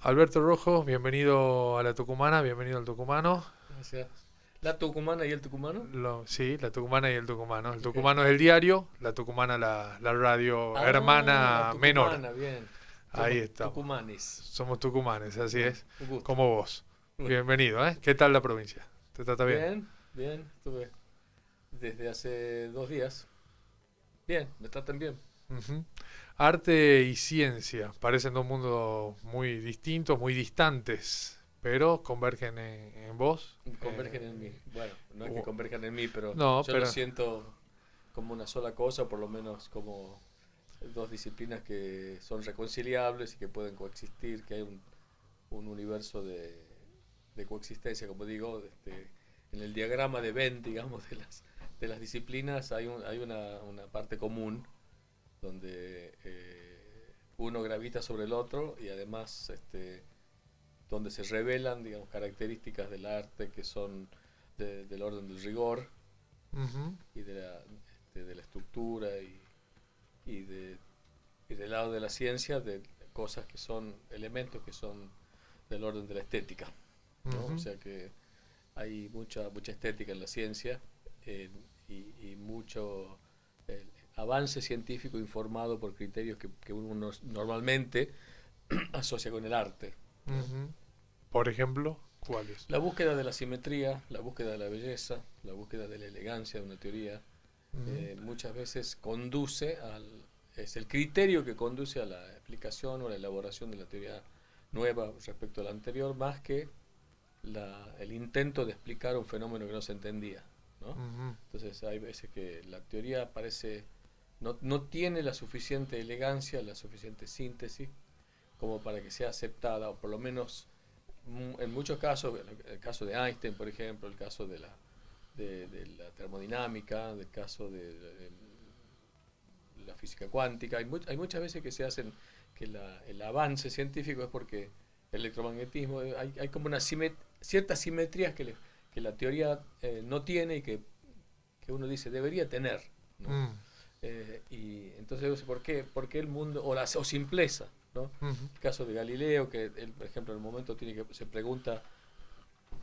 Alberto Rojo, bienvenido a la Tucumana, bienvenido al Tucumano. Gracias. ¿La tucumana y el tucumano? Sí, la Tucumana y el Tucumano. El Ok. Tucumano es el diario, la Tucumana la radio Ah, la hermana menor. tucumana, bien. Ahí Somos estamos. tucumanes. Somos tucumanes, así Bien, es, un gusto. como vos. Bienvenido, ¿eh? ¿Qué tal la provincia? ¿Te trata bien? Bien, bien. Estuve desde hace 2 días. Bien, me tratan bien. Ujú. Arte y ciencia parecen dos mundos muy distintos, muy distantes, pero convergen en vos. Convergen en mí. Bueno, no es que U- converjan en mí, pero no, yo lo pero siento como una sola cosa, por lo menos como dos disciplinas que son reconciliables y que pueden coexistir, que hay un universo de coexistencia, como digo, en el diagrama de Venn, digamos, de las disciplinas hay una parte común donde uno gravita sobre el otro y además donde se revelan, digamos, características del arte que son del orden del rigor ujú, y de la estructura y, de, y del lado de la ciencia, de cosas que son elementos que son del orden de la estética, ¿no? O ujú. sea que hay mucha estética en la ciencia eh, y mucho eh, avance científico informado por criterios que uno normalmente asocia con el arte, ¿no? Ujú. Por ejemplo, ¿cuáles? La búsqueda de la simetría, la búsqueda de la belleza, la búsqueda de la elegancia de una teoría, Ujú. muchas veces es el criterio que conduce a la explicación o la elaboración de la teoría nueva respecto a la anterior, más que el intento de explicar un fenómeno que no se entendía, ¿no? Ujú. Entonces hay veces que la teoría parece no tiene la suficiente elegancia, la suficiente síntesis como para que sea aceptada, o por lo menos en muchos casos, el caso de Einstein, por ejemplo, el caso de la termodinámica, del caso de la física cuántica, hay muchas veces que se hacen que el avance científico es porque el electromagnetismo, hay como ciertas simetrías que la teoría no tiene y que uno dice debería tener, ¿no? Mm. Y entonces, ¿por qué el mundo, o simpleza, ¿no? Ujú. El caso de Galileo, que él, por ejemplo, en el momento se pregunta,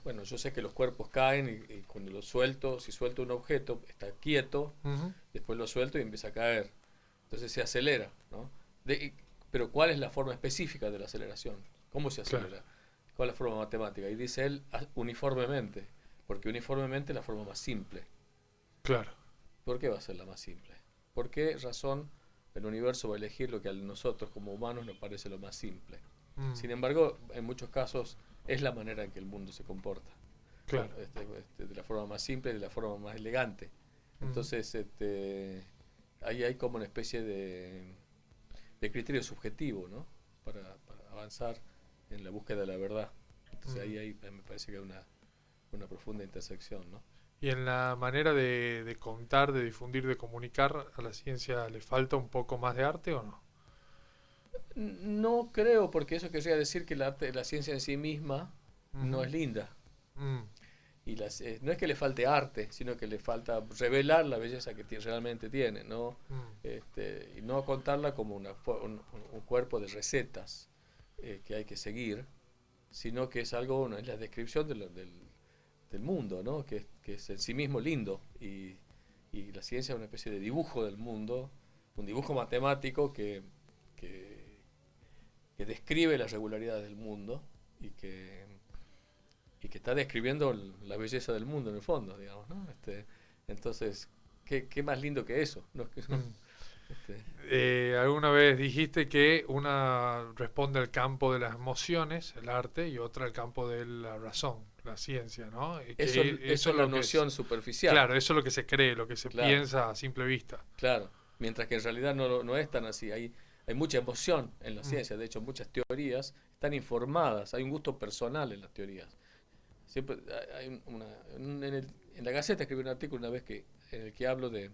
bueno, yo sé que los cuerpos caen y cuando lo suelto, si suelto un objeto, está quieto, Ujú. después lo suelto y empieza a caer. Entonces se acelera, ¿no? Pero ¿cuál es la forma específica de la aceleración? ¿Cómo se Claro, acelera? ¿Cuál es la forma matemática? Y dice él, uniformemente, porque uniformemente es la forma más simple. claro. ¿Por qué va a ser la más simple? ¿Por qué razón el universo va a elegir lo que a nosotros como humanos nos parece lo más simple? Mm. Sin embargo, en muchos casos es la manera en que el mundo se comporta, Claro. de la forma más simple, de la forma más elegante. Ujú. Entonces, ahí hay como una especie de criterio subjetivo, ¿no? Para avanzar en la búsqueda de la verdad. Entonces Mm. ahí me parece que hay una profunda intersección, ¿no? Y en la manera de contar, de difundir, de comunicar, ¿a la ciencia le falta un poco más de arte o no? No creo, porque eso querría decir que la ciencia en sí misma no Ujú. es linda. Mm. No es que le falte arte, sino que le falta revelar la belleza que realmente tiene, ¿no? Mm. Y no contarla como un cuerpo de recetas que hay que seguir, sino que es algo, es la descripción del mundo, ¿no? Que es en sí mismo lindo. Y la ciencia es una especie de dibujo del mundo, un dibujo matemático que, que describe las regularidades del mundo y que está describiendo la belleza del mundo en el fondo, digamos, ¿no? Entonces, ¿qué más lindo que eso? ¿No? Mm. Este, Alguna vez dijiste que una responde al campo de las emociones, el arte, y otra al campo de la razón, la ciencia, ¿no? Que eso eso es es la lo que es, noción superficial, claro, eso es lo que se cree, lo que se claro, piensa a simple vista. claro. Mientras que en realidad no es tan así. Hay mucha emoción en la Mm. ciencia. De hecho, muchas teorías están informadas. Hay un gusto personal en las teorías. Siempre hay en la Gaceta escribí un artículo una vez en el que hablo de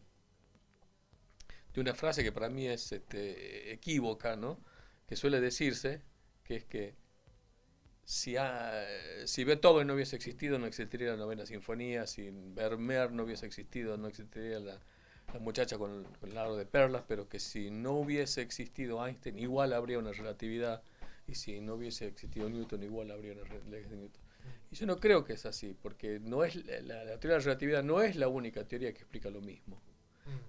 una frase que para mí es equívoca, ¿no? Que suele decirse, que es que si Beethoven no hubiese existido, no existiría la novena sinfonía, si Vermeer no hubiese existido, no existiría la muchacha con el aro de perlas, pero que si no hubiese existido Einstein, igual habría una relatividad y si no hubiese existido Newton igual habría las leyes de Newton. Y yo no creo que es así, porque no es la teoría de la relatividad no es la única teoría que explica lo mismo.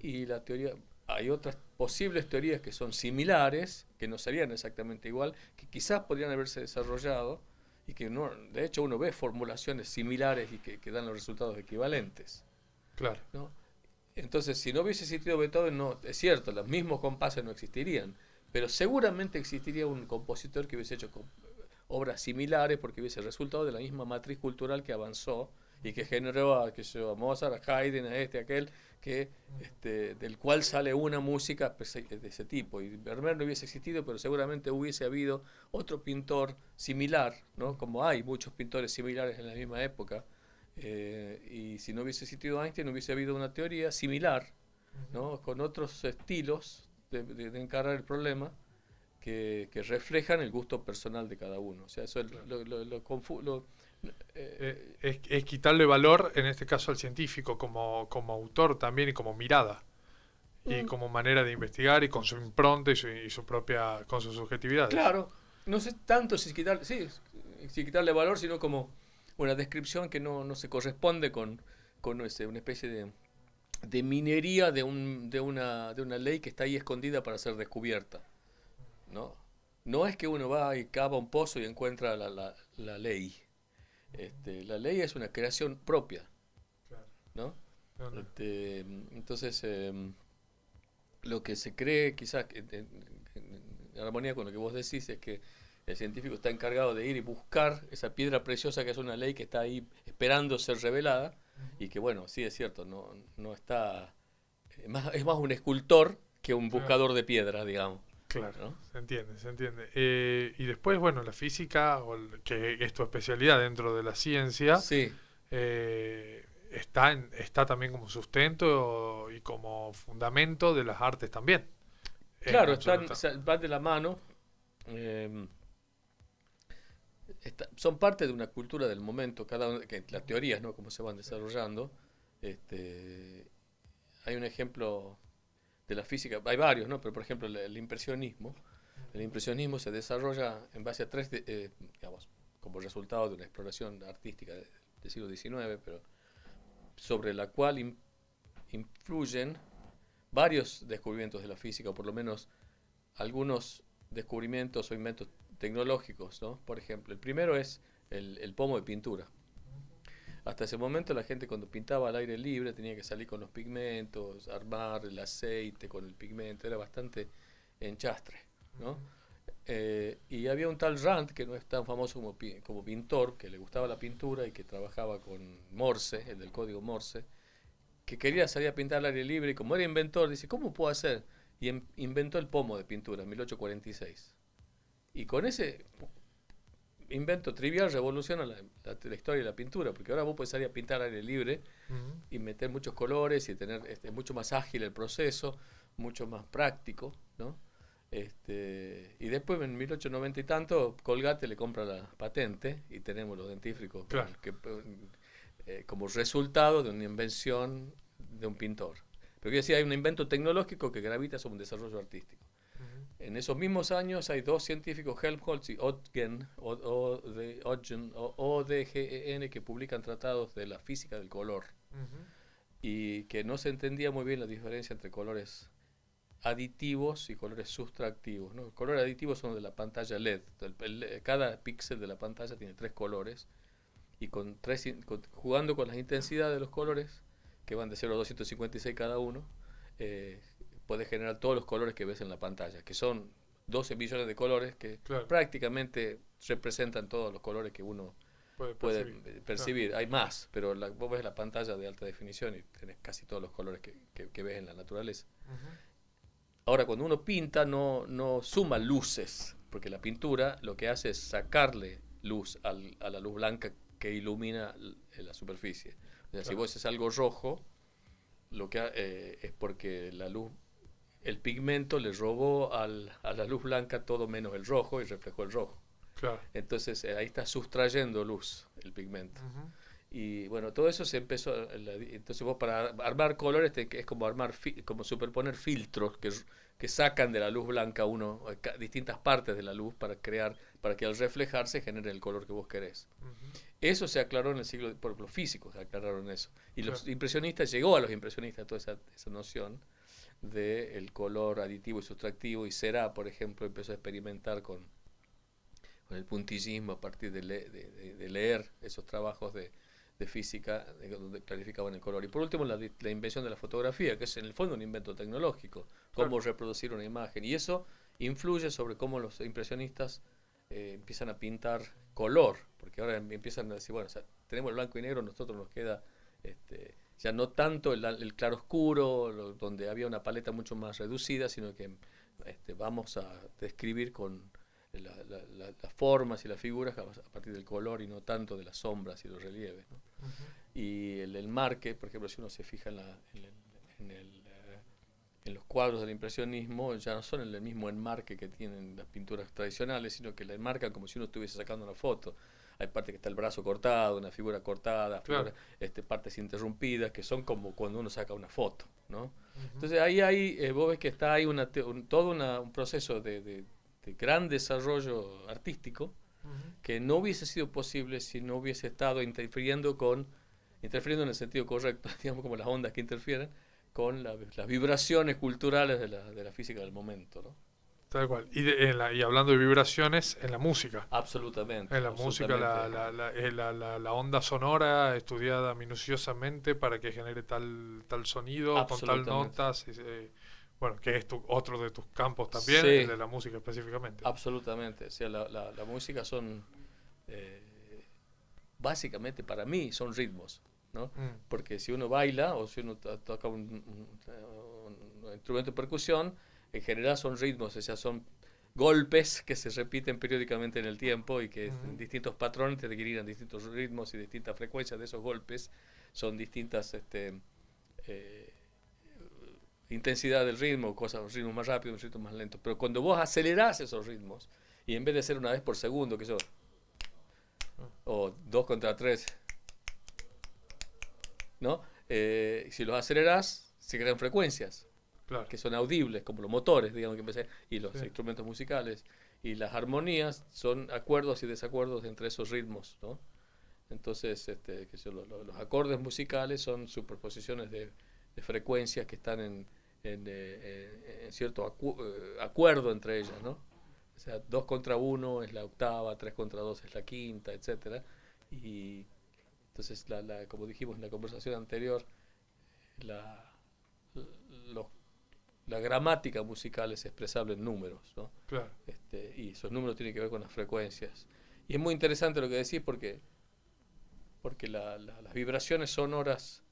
Y la teoría, hay otras posibles teorías que son similares, que no serían exactamente igual, que quizás podrían haberse desarrollado, y que no, de hecho uno ve formulaciones similares y que dan los resultados equivalentes. Claro. ¿No? Entonces, si no hubiese existido Beethoven, no, es cierto, los mismos compases no existirían, pero seguramente existiría un compositor que hubiese hecho obras similares porque hubiese resultado de la misma matriz cultural que avanzó y que generó a Mozart, a Haydn, a aquel, del cual sale una música de ese tipo. Y Vermeer no hubiese existido, pero seguramente hubiese habido otro pintor similar, ¿no? Como hay muchos pintores similares en la misma época. Y si no hubiese existido Einstein, hubiese habido una teoría similar, ¿no? Con otros estilos de encarar el problema que reflejan el gusto personal de cada uno. O sea, eso es quitarle valor, en este caso al científico, como autor también y como mirada. Y como manera de investigar y con su impronta y su propia, con sus subjetividades. Claro, no sé tanto si quitarle valor, sino como una descripción que no se corresponde con una especie de minería de una ley que está ahí escondida para ser descubierta. No es que uno va y cava un pozo y encuentra la ley. La ley es una creación propia, ¿no? Entonces, lo que se cree quizás en armonía con lo que vos decís es que el científico está encargado de ir y buscar esa piedra preciosa que es una ley que está ahí esperando ser revelada y que, bueno, sí es cierto, no está... Es más un escultor que un buscador de piedras, digamos. Claro, ¿no? se entiende. Y después, bueno, la física, que es tu especialidad dentro de la ciencia, sí. Está también como sustento y como fundamento de las artes también. Claro, van de la mano. Son parte de una cultura del momento, que las teorías, ¿no? Cómo se van desarrollando. Hay un ejemplo de la física, hay varios, ¿no? Pero por ejemplo el impresionismo. El impresionismo se desarrolla en base a tres, digamos, como resultado de una exploración artística del siglo XIX, pero sobre la cual influyen varios descubrimientos de la física, o por lo menos algunos descubrimientos o inventos tecnológicos, ¿no? Por ejemplo, el primero es el pomo de pintura. Hasta ese momento la gente cuando pintaba al aire libre tenía que salir con los pigmentos, armar el aceite con el pigmento, era bastante enchastre, ¿no? Y había un tal Rand, que no es tan famoso como pintor, que le gustaba la pintura y que trabajaba con Morse, el del código Morse, que quería salir a pintar al aire libre y como era inventor, dice, ¿cómo puedo hacer? Y inventó el pomo de pintura en 1846. Y con ese invento trivial revoluciona la historia de la pintura, porque ahora vos podés salir a pintar al aire libre y meter muchos colores y tener mucho más ágil el proceso, mucho más práctico, ¿no? Y después en 1890 y tanto Colgate le compra la patente y tenemos los dentífricos, claro, como resultado de una invención de un pintor. Pero quiero decir, hay un invento tecnológico que gravita sobre un desarrollo artístico. En esos mismos años hay dos científicos, Helmholtz y Ogden, O-D-G-E-N, que publican tratados de la física del color. Y que no se entendía muy bien la diferencia entre colores aditivos y colores sustractivos, ¿no? El color aditivo son de la pantalla LED. Cada píxel de la pantalla tiene 3 colores y jugando con las intensidades de los colores, que van de 0 a 256 cada uno, puedes generar todos los colores que ves en la pantalla, que son 12 millones de colores que prácticamente representan todos los colores que uno puede percibir. Hay más, pero vos ves la pantalla de alta definición y tenés casi todos los colores que ves en la naturaleza. Ahora, cuando uno pinta, no suma luces, porque la pintura lo que hace es sacarle luz a la luz blanca que ilumina la superficie. O sea, si vos haces algo rojo, lo que es porque el pigmento le robó a la luz blanca todo menos el rojo y reflejó el rojo. Claro. Entonces ahí está sustrayendo luz el pigmento. Y bueno, todo eso se empezó. Entonces vos para armar colores es como como superponer filtros que sacan de la luz blanca distintas partes de la luz para que al reflejarse genere el color que vos querés. Eso se aclaró en el siglo, por los físicos se aclararon eso. Y los impresionistas, llegó a los impresionistas toda esa noción del color aditivo y sustractivo, y Seurat, por ejemplo, empezó a experimentar con el puntillismo a partir de leer esos trabajos de física donde clarificaban el color. Y por último, la invención de la fotografía, que es en el fondo un invento tecnológico, cómo reproducir una imagen. Y eso influye sobre cómo los impresionistas empiezan a pintar color, porque ahora empiezan a decir, bueno, o sea, tenemos el blanco y negro, a nosotros nos queda ya no tanto el claro oscuro, donde había una paleta mucho más reducida, sino que vamos a describir con las formas y las figuras a partir del color y no tanto de las sombras y los relieves, ¿no? Y el marque, por ejemplo, si uno se fija en los cuadros del impresionismo, ya no son el mismo enmarque que tienen las pinturas tradicionales, sino que la enmarcan como si uno estuviese sacando una foto. Hay parte que está el brazo cortado, una figura cortada, partes interrumpidas, que son como cuando uno saca una foto, ¿no? Entonces ahí vos ves que está ahí todo un proceso de gran desarrollo artístico que no hubiese sido posible si no hubiese estado interfiriendo en el sentido correcto, digamos, como las ondas que interfieren con las vibraciones culturales de la física del momento, ¿no? Tal cual. Y hablando de vibraciones, en la música. Absolutamente. En la música, la onda sonora estudiada minuciosamente para que genere tal sonido, con tal notas. Bueno, que es otro de tus campos también, sí, el de la música específicamente. Absolutamente. O sea, la música son, básicamente para mí, son ritmos, ¿no? Porque si uno baila o si uno toca un instrumento de percusión, en general son ritmos, o sea, son golpes que se repiten periódicamente en el tiempo y que en distintos patrones te requerirán distintos ritmos y distintas frecuencias de esos golpes. Son distintas intensidad del ritmo, ritmos más rápidos, ritmos más lentos. Pero cuando vos acelerás esos ritmos, y en vez de ser una vez por segundo, que eso, o 2 contra 3, ¿no? Si los acelerás, se crean frecuencias, claro, que son audibles, como los motores, digamos, que empecé, y los instrumentos musicales. Y las armonías son acuerdos y desacuerdos entre esos ritmos, ¿no? Entonces, los acordes musicales son superposiciones de frecuencias que están en cierto acuerdo entre ellas, ¿no? O sea, 2 contra 1 es la octava, 3 contra 2 es la quinta, etcétera. Y entonces, como dijimos en la conversación anterior, la gramática musical es expresable en números, ¿no? Claro. Y esos números tienen que ver con las frecuencias. Y es muy interesante lo que decís porque las vibraciones sonoras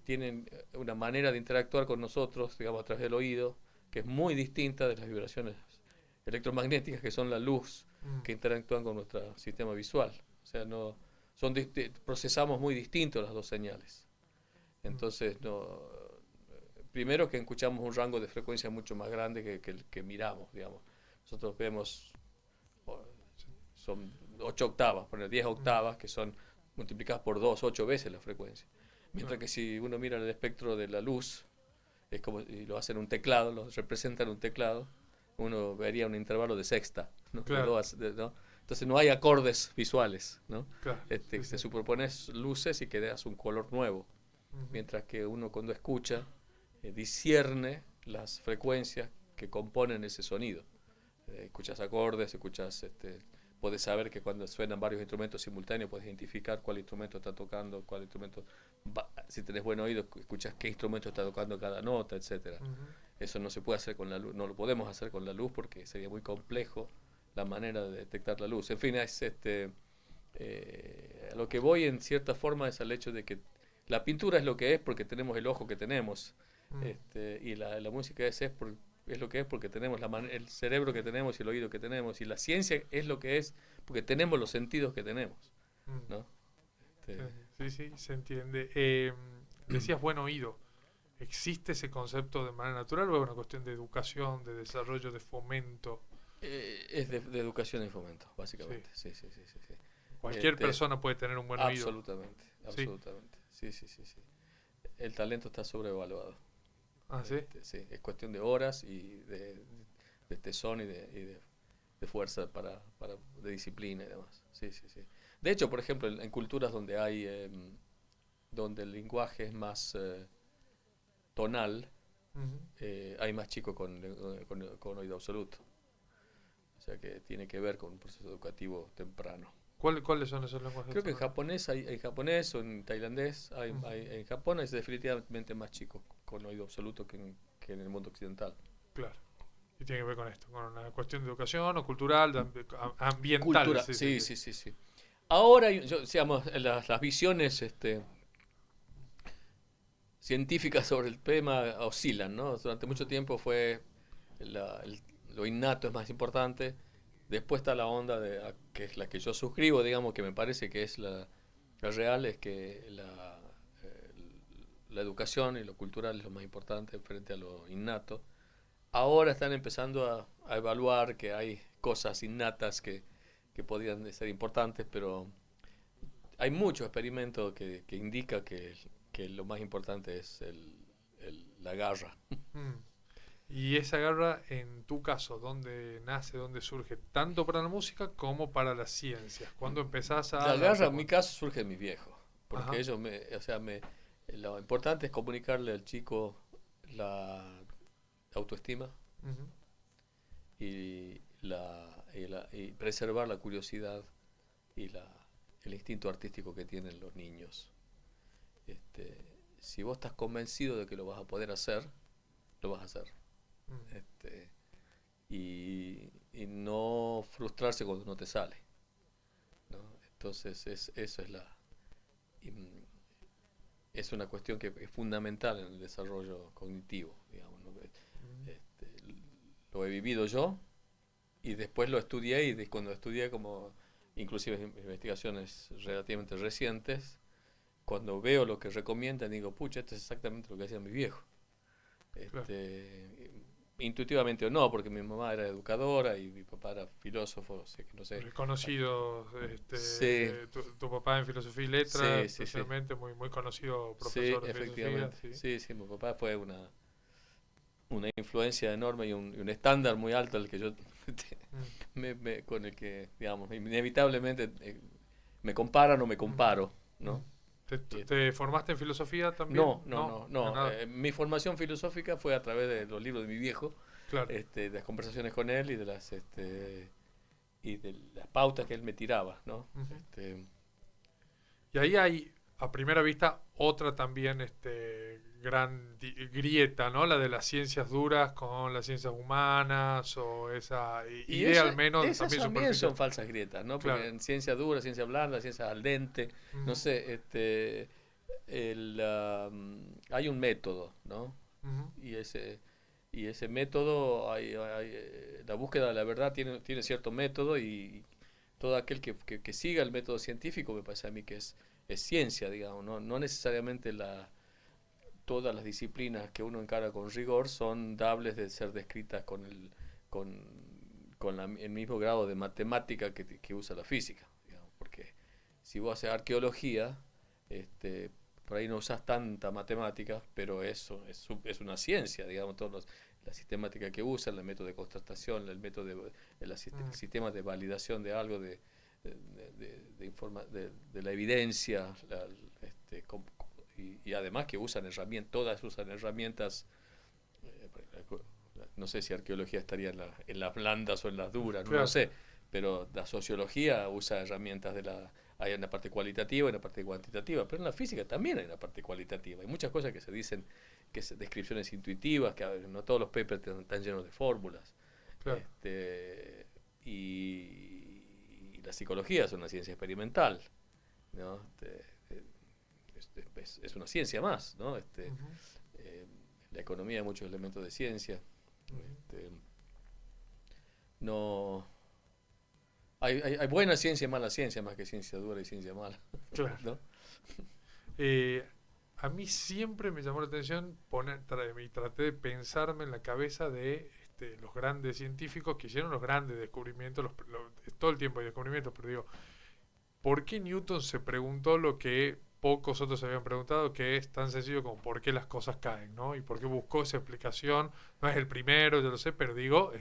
tienen una manera de interactuar con nosotros, digamos, a través del oído, que es muy distinta de las vibraciones electromagnéticas, que son la luz, que interactúan con nuestro sistema visual. O sea, procesamos muy distinto las dos señales. Entonces, primero que escuchamos un rango de frecuencia mucho más grande que el que miramos, digamos. Nosotros vemos, son 8 octavas, poner 10 octavas, que son multiplicadas por 2, 8 veces la frecuencia. Mientras que si uno mira el espectro de la luz, es como, y lo hace en un teclado, lo representa en un teclado, uno vería un intervalo de sexta, ¿no? Claro. ¿no? Entonces no hay acordes visuales, ¿no? Claro, te superpones luces y quedas un color nuevo. Mientras que uno cuando escucha, discierne las frecuencias que componen ese sonido. Escuchas acordes, puedes saber que cuando suenan varios instrumentos simultáneos puedes identificar cuál instrumento está tocando, cuál instrumento, si tenés buen oído, escuchas qué instrumento está tocando cada nota, etcétera. Eso no se puede hacer con la luz, no lo podemos hacer con la luz porque sería muy complejo la manera de detectar la luz. En fin, a lo que voy en cierta forma es al hecho de que la pintura es lo que es porque tenemos el ojo que tenemos, y la música es lo que es porque tenemos el cerebro que tenemos y el oído que tenemos, y la ciencia es lo que es porque tenemos los sentidos que tenemos, ¿no? Sí, se entiende. Decías buen oído. ¿Existe ese concepto de manera natural o es una cuestión de educación, de desarrollo, de fomento? Es de educación y fomento, básicamente. Sí. Cualquier persona puede tener un buen oído. Absolutamente. Sí. El talento está sobrevaluado. Ah, ¿sí? Sí, es cuestión de horas y de tesón de fuerza de disciplina y demás. Sí, sí, sí. De hecho, por ejemplo, en culturas donde donde el lenguaje es más tonal, Ujú. hay más chicos con oído absoluto. O sea que tiene que ver con un proceso educativo temprano. ¿Cuáles son esos lenguajes Creo que tonales? en japonés o en tailandés, Ujú. en Japón es definitivamente más chicos con oído absoluto que en el mundo occidental. Claro. Y tiene que ver con esto, con una cuestión de educación o cultural, ambiental, Cultura, si se sí, quiere. sí, sí, sí. Ahora, digamos, las visiones científicas sobre el tema oscilan, ¿no? Durante mucho Ujú. tiempo fue la- el- lo innato es más importante. Después está la onda que es la que yo suscribo, digamos, que me parece que es la real, es que la educación y lo cultural es lo más importante frente a lo innato. Ahora están empezando a evaluar que hay cosas innatas que podrían ser importantes, pero hay mucho experimento que indica que lo más importante es la garra. Mm. Y esa garra, en tu caso, ¿dónde nace, dónde surge? Tanto para la música como para las ciencias. ¿Cuándo empezás a La garra darte en mi cuenta? caso surge de mis viejos, porque Ajá. ellos o sea, lo importante es comunicarle al chico la autoestima Ujú. y preservar la curiosidad y el instinto artístico que tienen los niños. Este, si vos estás convencido de que lo vas a poder hacer, lo vas a hacer. Mm. Este, y no frustrarse cuando no te sale, ¿no? Entonces eso y, es una cuestión que es fundamental en el desarrollo cognitivo, digamos, ¿no? Mm. Lo he vivido yo y después lo estudié y cuando estudié como inclusive investigaciones relativamente recientes, cuando veo lo que recomiendan digo, pucha, esto es exactamente lo que hacía mi viejo. Claro. Intuitivamente o no, porque mi mamá era educadora y mi papá era filósofo, o sea que no sé. Reconocido, Sí, tu papá en filosofía y letras, sí, sí, sí. especialmente, muy, muy conocido Sí, profesor de filosofía, efectivamente. sí. Sí, sí, mi papá fue una influencia enorme y un estándar muy alto al que yo Mm. con el que, digamos, inevitablemente me comparan o me Ujú. comparo, Mm. ¿no? ¿Te, Y- te formaste en filosofía también? no, no, No, no, de no. nada. Mi formación filosófica fue a través de los libros de mi viejo, Claro. de las conversaciones con él y de las pautas que él me tiraba, ¿no? Ujú. Y ahí hay, a primera vista, otra también gran grieta, ¿no? La de las ciencias duras con las ciencias humanas o esa Y idea al menos esas también también superficial. son falsas grietas, ¿no? Porque Claro. en ciencia dura, ciencia blanda, ciencia al dente, no Ujú. sé, hay un método, ¿no? Ujú. Y ese método, la búsqueda de la verdad tiene cierto método y todo aquel que siga el método científico me parece a mí que es ciencia, digamos, ¿no? No necesariamente todas las disciplinas que uno encara con rigor son dables de ser descritas con, el mismo grado de matemática que usa la física, digamos, porque si vos haces arqueología, por ahí no usas tanta matemática, pero eso es una ciencia, digamos, la sistemática que usan, el método de contrastación, el método el Mm. sistema de validación de algo, de la evidencia, y además que usan herramientas, todas usan herramientas, eh, no sé si arqueología estaría en las blandas o en las duras, no lo Claro. sé, pero la sociología usa herramientas hay una parte cualitativa y una parte cuantitativa, pero en la física también hay una parte cualitativa. Hay muchas cosas que se dicen, que son descripciones intuitivas, que a ver, no todos los papers están llenos de fórmulas. Claro. Y la psicología es una ciencia experimental, ¿no? Es una ciencia más, ¿no? Ujú. Eh, la economía hay muchos elementos de ciencia. Ujú. Este, no, hay buena ciencia y mala ciencia, más que ciencia dura y ciencia mala, Claro. ¿no? Eh, a mí siempre me llamó la atención y traté de pensarme en la cabeza de los grandes científicos que hicieron los grandes descubrimientos, todo el tiempo hay descubrimientos, pero digo, ¿por qué Newton se preguntó lo que pocos otros se habían preguntado, que es tan sencillo como por qué las cosas caen, ¿no? Y por qué buscó esa explicación. No es el primero, yo lo sé, pero digo,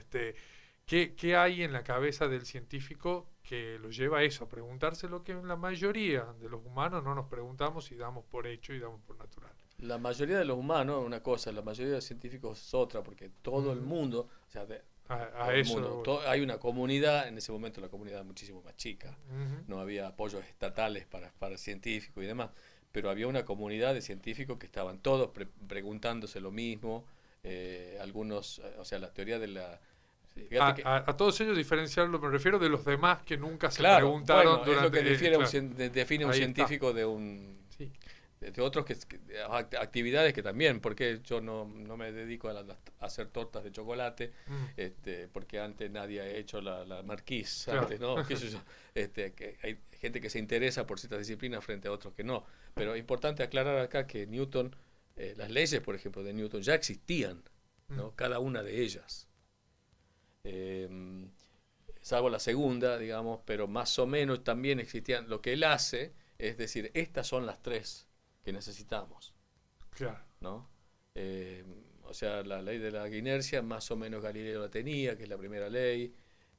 ¿qué hay en la cabeza del científico que lo lleva a eso? A preguntarse lo que la mayoría de los humanos no nos preguntamos y damos por hecho y damos por natural. La mayoría de los humanos es una cosa, la mayoría de los científicos es otra, porque todo el Ujú. mundo, o sea, A todo el eso mundo, voy. hay una comunidad, en ese momento la comunidad era muchísimo más chica, Ujú. no había apoyos estatales para científicos y demás, pero había una comunidad de científicos que estaban todos preguntándose lo mismo, algunos, o sea, la teoría de la... Fíjate que, A todos ellos diferenciarlo, me refiero de los demás que nunca se claro, preguntaron bueno, es lo que durante... define, claro, define un ahí está. científico de un Sí, de otros actividades que también, porque yo no me dedico a hacer tortas de chocolate, mm, porque antes nadie ha hecho la marquise, claro. antes, ¿no? ¿Qué sé yo? Que hay gente que se interesa por ciertas disciplinas frente a otros que no. Pero es importante aclarar acá que Newton, las leyes, por ejemplo, de Newton ya existían, Mm, ¿no? Cada una de ellas. Eh, Salvo la segunda, digamos, pero más o menos también existían. Lo que él hace es decir, estas son las tres que necesitamos, claro. ¿no? Eh, o sea, la ley de la inercia, más o menos Galileo la tenía, que es la primera ley.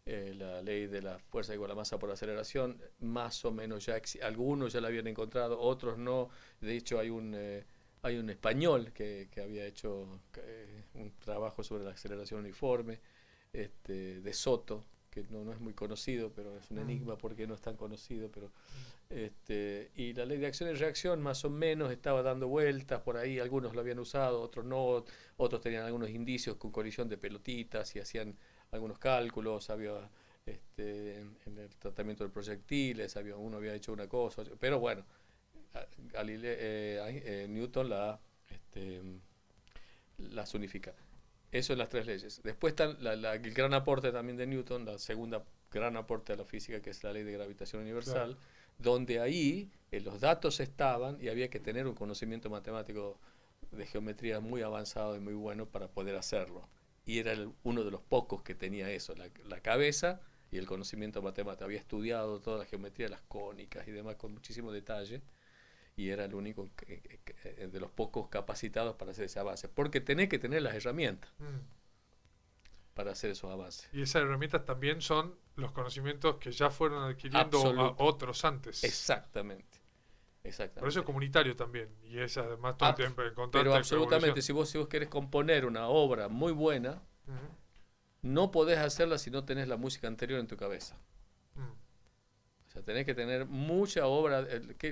La ley de la fuerza igual a masa por aceleración, más o menos ya algunos ya la habían encontrado, otros no. De hecho, hay un español que había hecho un trabajo sobre la aceleración uniforme, de Soto, que no es muy conocido, pero es un Mm, enigma porque no es tan conocido, pero y la ley de acción y reacción más o menos estaba dando vueltas por ahí, algunos lo habían usado, otros no, otros tenían algunos indicios con colisión de pelotitas y hacían algunos cálculos, había en el tratamiento de proyectiles, uno había hecho una cosa, pero bueno, Newton las unifica. Eso en las tres leyes. Después está el gran aporte también de Newton, la segunda gran aporte a la física, que es la ley de gravitación claro. universal, donde ahí los datos estaban y había que tener un conocimiento matemático de geometría muy avanzado y muy bueno para poder hacerlo. Y era uno de los pocos que tenía eso, la cabeza y el conocimiento matemático. Había estudiado toda la geometría, las cónicas y demás con muchísimo detalle y era el único de los pocos capacitados para hacer ese avance. Porque tenés que tener las herramientas Mm. para hacer esos avances. Y esas herramientas también son los conocimientos que ya fueron adquiriendo a Absoluto. otros antes. Exactamente. Por eso es Exactamente. comunitario también. Y es además todo el tiempo en Pero constante evolución. absolutamente, si vos querés componer una obra muy buena, Ujú. no podés hacerla si no tenés la música anterior en tu cabeza. Mm, O sea, tenés que tener mucha obra.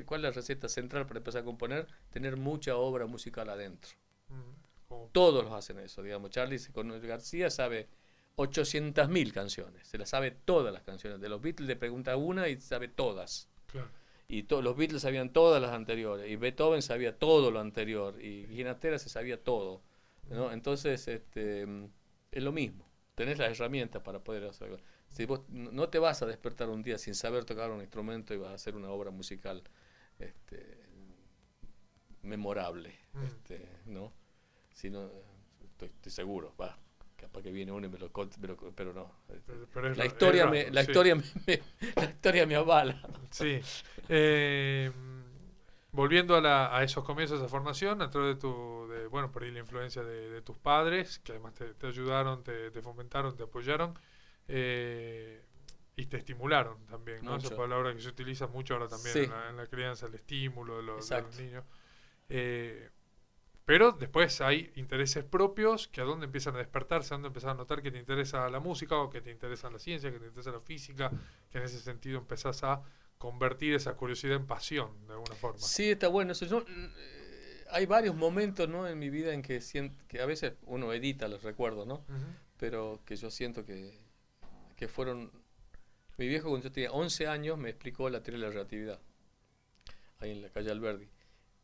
¿Cuál es la receta central para empezar a componer? Tener mucha obra musical adentro. mm. Como- Todos los hacen eso, digamos. Charlie con García sabe 800.000 canciones. Se las sabe todas las canciones. De los Beatles le pregunta una y sabe todas. claro. Y los Beatles sabían todas las anteriores. Y Beethoven sabía todo lo anterior. Y Ginastera se sabía todo, Mm, ¿no? Entonces, es lo mismo. Tenés las herramientas para poder hacerlo. Si vos no te vas a despertar un día sin saber tocar un instrumento y vas a hacer una obra musical este, memorable, mm. ¿no? Si no, estoy seguro, va. Capaz que viene uno y me lo cuenta, pero no. Pero La es historia raro, sí. la historia me avala. Sí. Eh, Volviendo a esos comienzos de formación, a través bueno, por ahí la influencia de tus padres, que además te ayudaron, te fomentaron, te apoyaron, eh, y te estimularon también, ¿no? Esa Mucho. palabra que se utiliza mucho ahora también Sí, en la crianza, el estímulo de los exacto. niños. Eh, pero después hay intereses propios que a dónde empiezan a despertarse, a dónde empiezas a notar que te interesa la música o que te interesa la ciencia, que te interesa la física, que en ese sentido empezás a convertir esa curiosidad en pasión, de alguna forma. Sí, está bueno. Eso, hay varios momentos, ¿no? En mi vida en que siento que a veces uno edita los recuerdos, ¿no? Ujú. Pero que yo siento que fueron... Mi viejo cuando yo tenía 11 años me explicó la teoría de la relatividad, ahí en la calle Alberdi.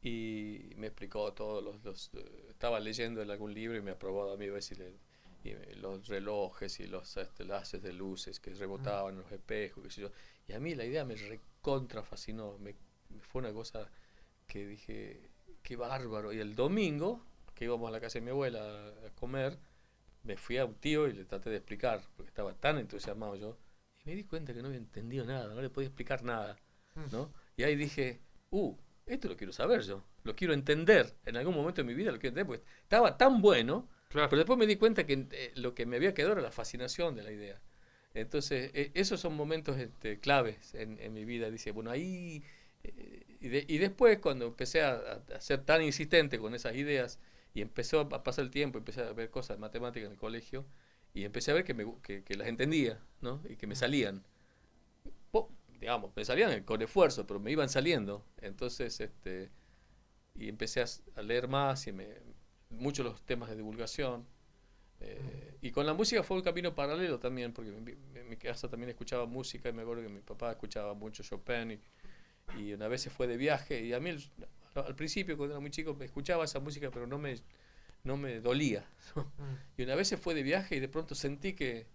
Y me explicó todo, estaba leyendo en algún libro y me aprobó a mí a ver si los relojes y los haces de luces que Mm, rebotaban en los espejos, qué sé yo. Y a mí la idea me recontra fascinó, fue una cosa que dije, qué bárbaro. Y el domingo, que íbamos a la casa de mi abuela a comer, me fui a un tío y le traté de explicar, porque estaba tan entusiasmado yo, y me di cuenta que no había entendido nada, no le podía explicar nada, mm, ¿no? Y ahí dije, uh, esto lo quiero saber yo, lo quiero entender, en algún momento de mi vida lo quiero entender, porque estaba tan bueno, Claro. pero después me di cuenta que lo que me había quedado era la fascinación de la idea. Entonces, esos son momentos claves en mi vida. Dice, bueno, ahí... y después, cuando empecé a ser tan insistente con esas ideas, y empezó a pasar el tiempo, empecé a ver cosas de matemáticas en el colegio, y empecé a ver que las entendía, ¿no? Y que me salían. Digamos, me salían con esfuerzo, pero me iban saliendo. Entonces, y empecé a leer más, muchos los temas de divulgación. Y con la música fue un camino paralelo también, porque en mi casa también escuchaba música, y me acuerdo que mi papá escuchaba mucho Chopin, y una vez se fue de viaje, y a mí al principio, cuando era muy chico, me escuchaba esa música, pero no me dolía. Y una vez se fue de viaje, y de pronto sentí que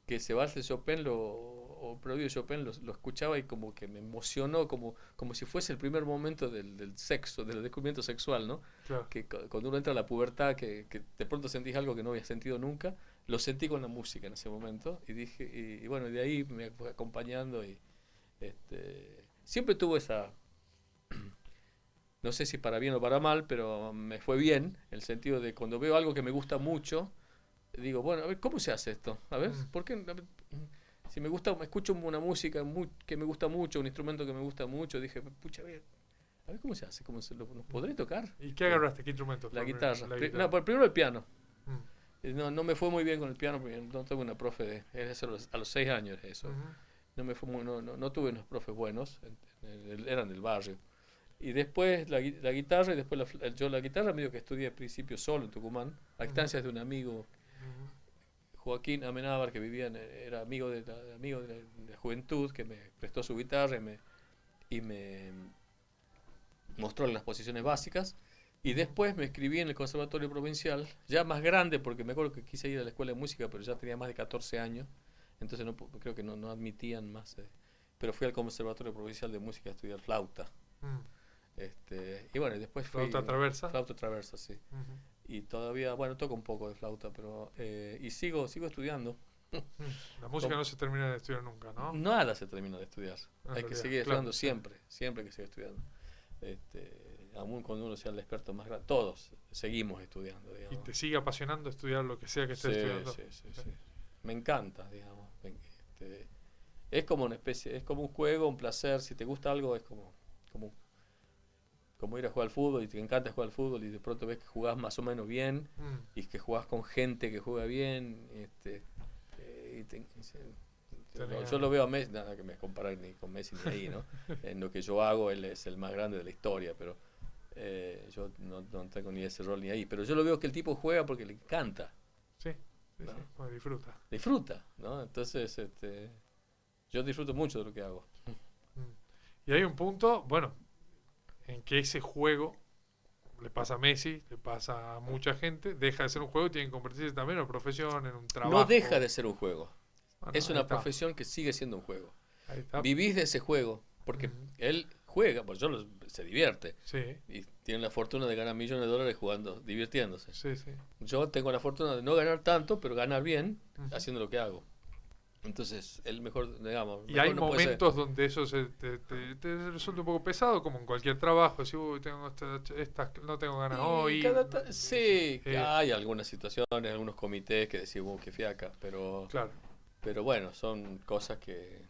ese vals de Chopin o Previo de Chopin lo escuchaba, y como que me emocionó, como si fuese el primer momento del sexo, del descubrimiento sexual, ¿no? Claro. Que cuando uno entra a la pubertad, que de pronto sentís algo que no había sentido nunca, lo sentí con la música en ese momento, y dije, y bueno, de ahí me fue acompañando, y siempre tuvo esa, no sé si para bien o para mal, pero me fue bien, en el sentido de cuando veo algo que me gusta mucho, digo, bueno, a ver, ¿cómo se hace esto? A ver, ¿por qué? A ver, si me gusta, me escucho una música que me gusta mucho, un instrumento que me gusta mucho, dije, pucha, a ver cómo se hace, ¿nos podré tocar? ¿Y qué agarraste? ¿Qué instrumento La fue guitarra. la guitarra? No, primero el piano. Mm. No me fue muy bien con el piano porque no tuve una profe, a los 6 años eso. Ujú. No tuve unos profes buenos, eran del barrio. Y después la guitarra, y después yo la guitarra medio que estudié al principio solo en Tucumán, a instancias de un amigo, Ujú. Joaquín Amenábar, que era amigo de la juventud, que me prestó su guitarra y me mostró las posiciones básicas. Y después me escribí en el Conservatorio Provincial, ya más grande, porque me acuerdo que quise ir a la escuela de música, pero ya tenía más de 14 años, entonces creo que no admitían más. Pero fui al Conservatorio Provincial de Música a estudiar flauta. Mm. Y bueno, y después fui... ¿Flauta traversa? Flauta traversa, sí. Ujú. Y todavía, bueno, toco un poco de flauta, pero... y sigo estudiando. La música no se termina de estudiar nunca, ¿no? Nada se termina de estudiar. En Hay que realidad, seguir claro, estudiando sí. siempre hay que seguir estudiando. Aún cuando uno sea el experto más grande, todos seguimos estudiando, Y digamos. te sigue apasionando estudiar lo que sea que estés estudiando. Sí. Me encanta, digamos. Es como una especie, es como un juego, un placer. Si te gusta algo, es como, como ir a jugar al fútbol y te encanta jugar al fútbol, y de pronto ves que jugás más o menos bien, Mm. y que jugás con gente que juega bien. Yo lo veo a Messi, nada que me comparar ni con Messi ni ahí, ¿no? En lo que yo hago, él es el más grande de la historia, pero yo no tengo ni ese rol ni ahí. Pero yo lo veo que el tipo juega porque le encanta, Sí, sí, ¿no? sí, pues disfruta. Disfruta, ¿no? Entonces, yo disfruto mucho de lo que hago. Mm. Y hay un punto, bueno, en que ese juego le pasa a Messi, le pasa a mucha gente, deja de ser un juego y tiene que convertirse también en una profesión, en un trabajo. No deja de ser un juego. Bueno, Es ahí una está, profesión que sigue siendo un juego. ahí está. Vivís de ese juego, porque Ujú. él juega, pues se divierte. Sí, Y tiene la fortuna de ganar millones de dólares jugando, divirtiéndose. sí, sí. Yo tengo la fortuna de no ganar tanto, pero ganar bien Ujú. haciendo lo que hago. Entonces, el mejor, digamos, Y mejor hay no puede ser. momentos donde eso te resulta un poco pesado, como en cualquier trabajo. Si tengo no tengo ganas hoy. Sí, Eh, hay algunas situaciones, algunos comités que decimos que fiaca, claro. pero bueno, son cosas que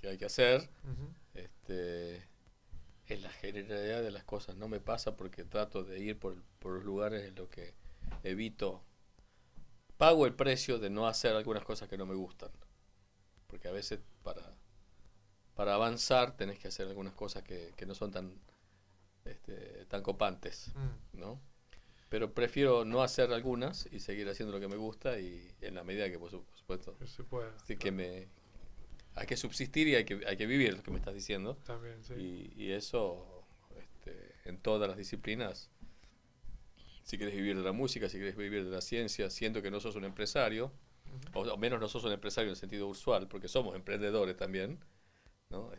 hay que hacer. Ujú. En la generalidad de las cosas no me pasa, porque trato de ir por los lugares en los que evito, pago el precio de no hacer algunas cosas que no me gustan, porque a veces para avanzar tenés que hacer algunas cosas que no son tan copantes, Mm. ¿no? Pero prefiero no hacer algunas y seguir haciendo lo que me gusta, y en la medida que, por supuesto, Que se pueda. sí, Claro. hay que subsistir y hay que vivir, lo que me estás diciendo. También, sí. Y eso, en todas las disciplinas, si quieres vivir de la música, si quieres vivir de la ciencia, siento que no sos un empresario, Ujú. o menos no sos un empresario en el sentido usual, porque somos emprendedores también, ¿no?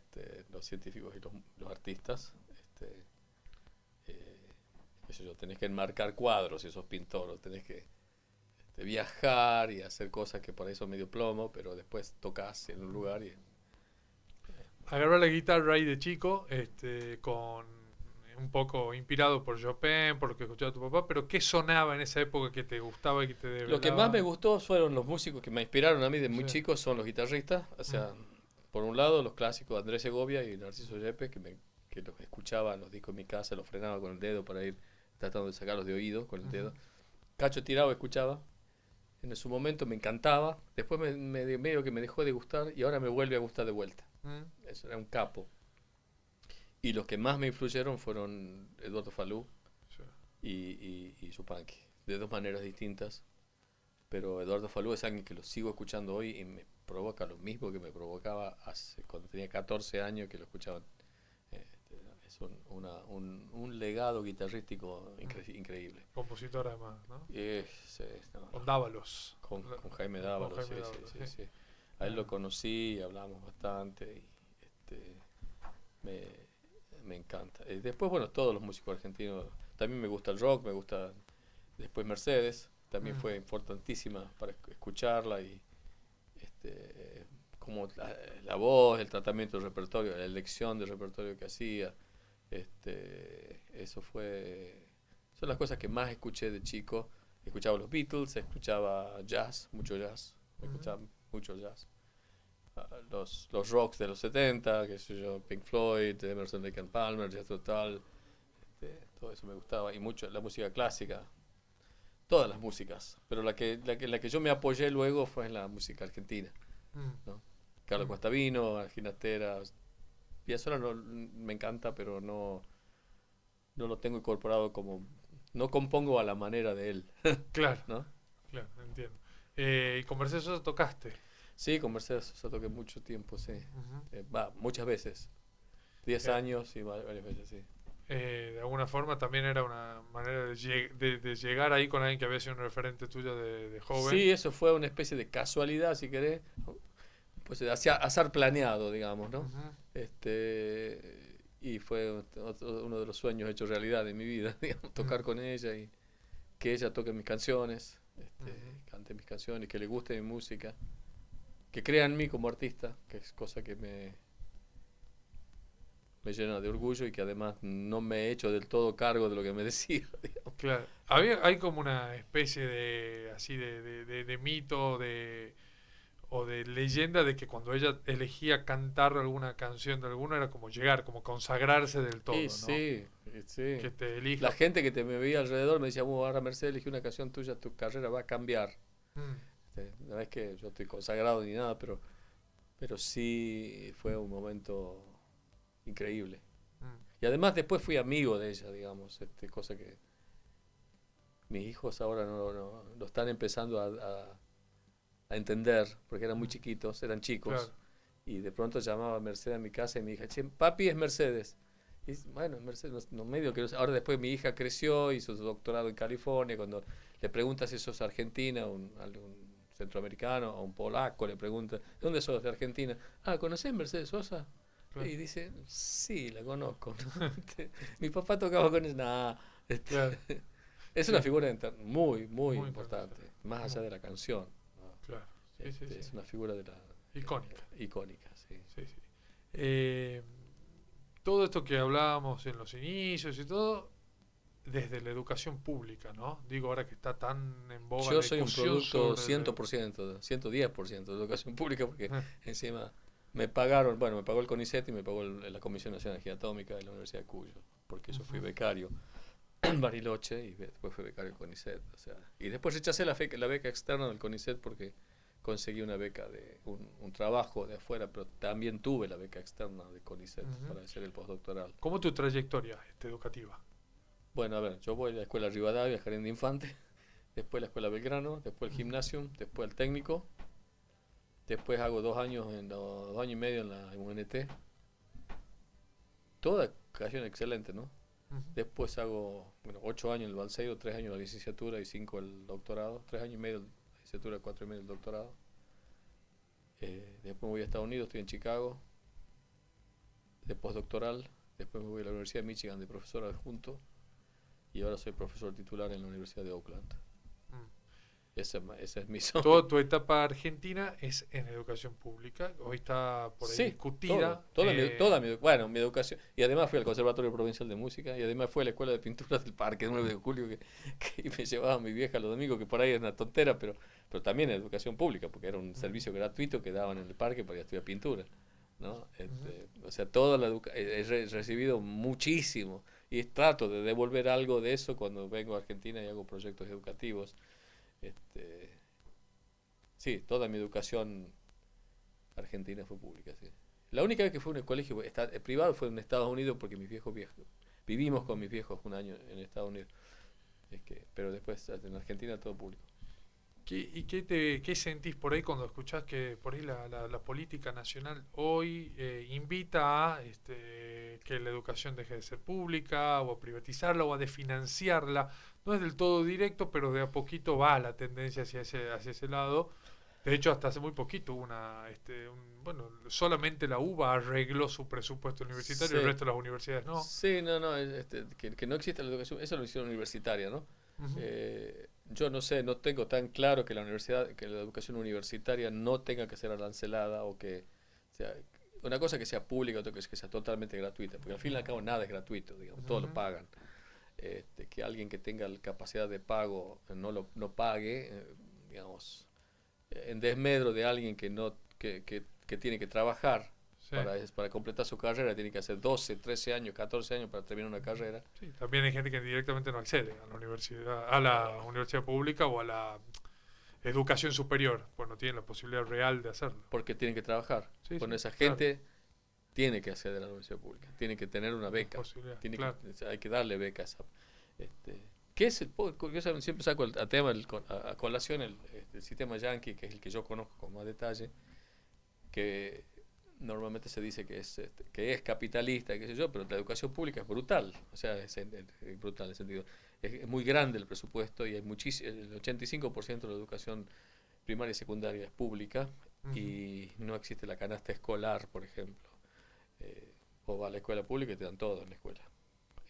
Los científicos y los artistas, qué sé yo, tenés que enmarcar cuadros si sos pintor, o tenés que viajar y hacer cosas que por ahí son medio plomo, pero después tocas en un lugar y... agarrar la guitarra ahí de chico, con un poco inspirado por Chopin, por lo que escuchaba tu papá, pero ¿qué sonaba en esa época que te gustaba y que te Lo que más me develaba? gustó fueron los músicos que me inspiraron a mí de Sí. muy chico, son los guitarristas. O sea, por un lado los clásicos Andrés Segovia y Narciso Yepes, que los escuchaba los discos en mi casa, los frenaba con el dedo para ir tratando de sacarlos de oído con el dedo. Cacho Tirado escuchaba, en su momento me encantaba, después medio que me dejó de gustar y ahora me vuelve a gustar de vuelta. Eso era un capo. Y los que más me influyeron fueron Eduardo Falú Sí. y Yupanqui, de dos maneras distintas. Pero Eduardo Falú es alguien que lo sigo escuchando hoy y me provoca lo mismo que me provocaba cuando tenía 14 años que lo escuchaban. Es un legado guitarrístico increíble. Compositor además, ¿no? No, Con Dávalos. con Jaime Con Dávalos, Jaime sí, Dávalos, sí, sí. sí, sí. A él lo conocí, hablamos bastante y me, me encanta. Después, bueno, todos los músicos argentinos. También me gusta el rock, me gusta. Después Mercedes, también fue importantísima para escucharla y como la voz, el tratamiento del repertorio, la elección del repertorio que hacía. Eso fue. Son las cosas que más escuché de chico. Escuchaba los Beatles, escuchaba jazz, mucho jazz, escuchaba mucho jazz. Los rocks de los 70, qué sé yo, Pink Floyd, Emerson, Lake and Palmer, Jethro Tull, todo eso me gustaba y mucho la música clásica, todas las músicas, pero la que yo me apoyé luego fue en la música argentina, ¿no? Carlos Guastavino, Ginastera, Piazzolla me encanta, pero no lo tengo incorporado como, no compongo a la manera de él, Claro, ¿no? claro, entiendo. ¿Y con Mercedes Sosa tocaste? Sí, con Mercedes Sosa toqué mucho tiempo, sí. Muchas veces. 10 Eh, años y varias veces, sí. de alguna forma también era una manera de llegar ahí con alguien que había sido un referente tuyo de joven. Sí, eso fue una especie de casualidad, si querés. Pues azar planeado, digamos, ¿no? Ujú, Y fue uno de los sueños hechos realidad de mi vida, digamos, tocar con ella y que ella toque mis canciones, cante mis canciones, que le guste mi música, que crea en mí como artista, que es cosa que me llena de orgullo y que además no me he hecho del todo cargo de lo que me decía, digamos. claro. Hay como una especie de así de mito o de leyenda de que cuando ella elegía cantar alguna canción de alguno era como llegar, como consagrarse del Y todo, ¿no? sí, y sí. Que te La elija. gente que me veía alrededor me decía, ahora Mercedes elegí una canción tuya, tu carrera va a cambiar. Mm, No es que yo estoy consagrado ni nada, pero sí fue un momento increíble. mm, Y además después fui amigo de ella, digamos, cosa que mis hijos ahora no lo están empezando a entender, porque eran muy mm, chiquitos, eran chicos, claro. y de pronto llamaba a Mercedes a mi casa y me dije, che, papi es Mercedes. Y bueno, Mercedes, no medio que ahora después mi hija creció, hizo su doctorado en California, cuando le preguntas si sos argentina, a un centroamericano, a un polaco, le pregunta, ¿de dónde sos? De Argentina. Ah, ¿conocés Mercedes Sosa? Claro. Y dice, sí, la conozco. Mi papá tocaba con ella. Nah, Claro. es una Sí, figura muy, muy muy importante, internacional. más allá Muy, de la canción, ¿no? claro. Sí, sí, sí. Es una figura Icónica. icónica, sí. Sí, sí. Eh, todo esto que hablábamos en los inicios y todo, desde la educación pública, ¿no? Digo, ahora que está tan en boga Yo la soy un discusión producto sobre 100%, 110% de educación pública, porque eh, encima me pagaron, bueno, me pagó el CONICET y me pagó la Comisión Nacional de Energía Atómica de la Universidad de Cuyo, porque yo fui ujú, becario en Bariloche y después fui becario del CONICET. O sea, y después rechacé la beca externa del CONICET porque conseguí una beca de un trabajo de afuera, pero también tuve la beca externa de CONICET ujú. para hacer el postdoctoral. ¿Cómo tu trayectoria educativa? Bueno, a ver, yo voy a la escuela Rivadavia, Jardín de Infante, después la escuela Belgrano, después el gimnasio, después el técnico, después hago 2 años, 2 años y medio en la UNT. Toda ocasión excelente, ¿no? Ujú, Después hago, bueno, 8 años en el Balseiro, 3 años la licenciatura y 5 el doctorado, 3 años y medio la licenciatura, 4 y medio el doctorado. Después me voy a Estados Unidos, estoy en Chicago, de postdoctoral. Después me voy a la Universidad de Michigan de profesor adjunto y ahora soy profesor titular en la Universidad de Oakland. mm. Esa es mi zona. Toda tu etapa argentina es en educación pública, hoy está por ahí Sí, discutida. bueno, mi educación. Y además fui al Conservatorio Provincial de Música y además fui a la Escuela de Pintura del Parque 9 de Julio que me llevaba mi vieja los domingos, que por ahí es una tontera, pero también en educación pública, porque era un servicio gratuito que daban en el parque para ir a estudiar pintura. ¿No? O sea, toda he recibido muchísimo y trato de devolver algo de eso cuando vengo a Argentina y hago proyectos educativos. Este, sí, toda mi educación argentina fue pública, sí. La única vez que fue en un colegio privado fue en Estados Unidos porque mis viejos vivimos con mis viejos un año en Estados Unidos. Pero después en Argentina todo público. ¿Y qué sentís por ahí cuando escuchás que por ahí la política nacional hoy invita a que la educación deje de ser pública o a privatizarla o a desfinanciarla? No es del todo directo, pero de a poquito va la tendencia hacia ese lado. De hecho, hasta hace muy poquito bueno, solamente la UBA arregló su presupuesto universitario, el Sí, resto de las universidades no. sí, no, que no existe la educación, eso lo hicieron universitaria, ¿no? Ujú. Yo no sé, no tengo tan claro que que la educación universitaria no tenga que ser arancelada o que sea una cosa que sea pública, otra cosa que sea totalmente gratuita, porque al fin y al cabo nada es gratuito, digamos, todo lo Ujú. pagan. Que alguien que tenga la capacidad de pago no pague, digamos, en desmedro de alguien que tiene que trabajar Sí. para completar su carrera, tiene que hacer 12, 13 años, 14 años para terminar una carrera. Sí, también hay gente que directamente no accede a la universidad pública o a la educación superior, pues no tiene la posibilidad real de hacerlo. Porque tienen que trabajar. Sí, Bueno, sí, esa claro, gente tiene que acceder a la universidad pública, tiene que tener una es beca, posibilidad, claro. hay que darle becas. Este, ¿Qué es yo siempre saco a tema, a colación el sistema yankee, que es el que yo conozco con más detalle, que normalmente se dice que es capitalista, qué sé yo, pero la educación pública es brutal, o sea, es brutal en el sentido, es muy grande el presupuesto y hay el 85% de la educación primaria y secundaria es pública Ujú. y no existe la canasta escolar, por ejemplo. Vos vas a la escuela pública y te dan todo en la escuela.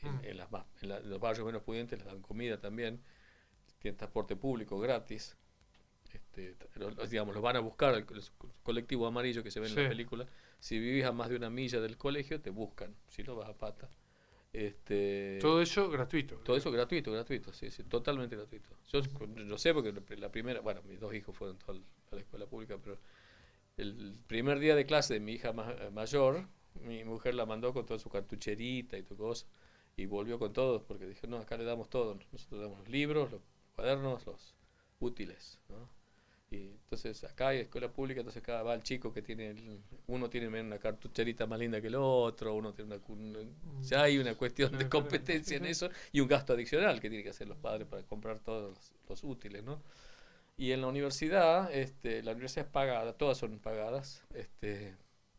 Mm. En los barrios menos pudientes les dan comida también, tienen transporte público gratis. Digamos, los van a buscar el colectivo amarillo que se ve en Sí, la película. Si vivís a más de una milla del colegio, te buscan. Si no, vas a pata. todo Este, eso gratuito, Todo eso digamos. gratuito, sí, sí, totalmente gratuito. Ujú. Yo sé porque la primera, bueno, mis dos hijos fueron a la escuela pública, pero el primer día de clase de mi hija mayor, mi mujer la mandó con toda su cartucherita y tu cosa, y volvió con todo, porque dijo, no, acá le damos todo, nosotros damos los libros, los cuadernos, los útiles, ¿no? Y entonces acá hay escuela pública, entonces cada va el chico que tiene, uno tiene una cartucherita más linda que el otro, uno tiene ya hay una cuestión Una de diferencia, sí, competencia en sí. eso y un gasto adicional que tienen que hacer los padres para comprar todos los útiles, ¿no? Y en la universidad, la universidad es pagada, todas son pagadas,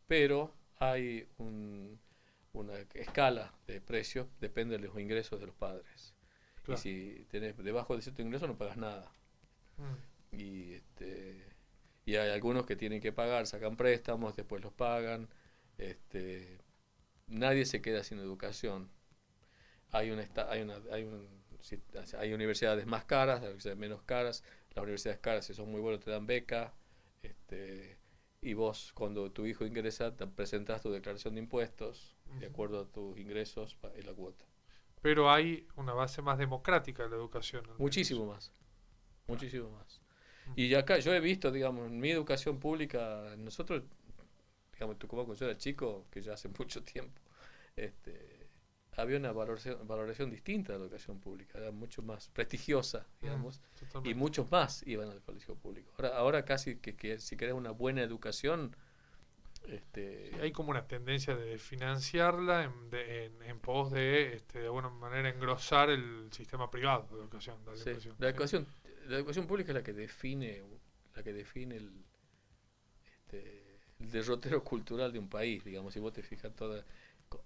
pero hay una escala de precios, depende de los ingresos de los padres. Y Claro. si tenés debajo de cierto ingreso no pagas nada. Mm. Y, y hay algunos que tienen que pagar, sacan préstamos, después los pagan. Este, Nadie se queda sin educación. Hay, una, esta- hay, un, si- Hay universidades más caras, hay universidades menos caras. Las universidades caras, si son muy buenos, te dan beca. Este, y vos, cuando tu hijo ingresa, te presentas tu declaración de impuestos, de Ujú. acuerdo a tus ingresos y la cuota. Pero hay una base más democrática de la educación, al menos. Muchísimo más, Claro. muchísimo más. Ujú. Y acá yo he visto, digamos, en mi educación pública, nosotros, digamos, en Tucumán, cuando yo era chico, que ya hace mucho tiempo, este, había una valoración distinta de la educación pública, era mucho más prestigiosa, Mm, digamos, y totalmente. muchos más iban al colegio público. Ahora casi que si querés una buena educación, Sí, este, hay como una tendencia de financiarla en pos de alguna manera engrosar el sistema privado de educación, da la sí, impresión. Sí. la educación pública es la que define el derrotero cultural de un país, digamos, si vos te fijas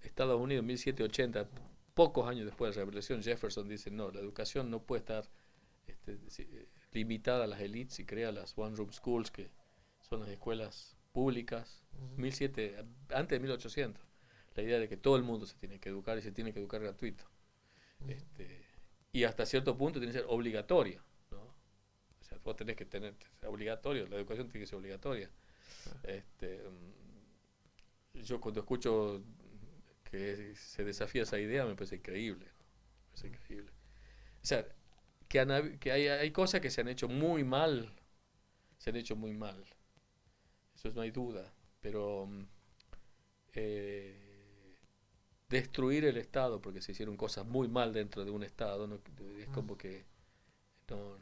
Estados Unidos en 1780, pocos años después de la Revolución, Jefferson dice, no, la educación no puede estar limitada a las élites y crea las One Room Schools, que son las escuelas públicas, Ujú. 1700, antes de 1800. La idea de que todo el mundo se tiene que educar y se tiene que educar gratuito. Ujú. Este, y hasta cierto punto tiene que ser obligatorio, ¿no? O sea, vos tenés que tener, es obligatorio, la educación tiene que ser obligatoria. Yo cuando escucho que se desafía esa idea me parece increíble, ¿no? Me parece increíble. O sea, que hay cosas que se han hecho muy mal, se han hecho muy mal, eso no hay duda, pero destruir el Estado porque se hicieron cosas muy mal dentro de un Estado, ¿no? Es como que no,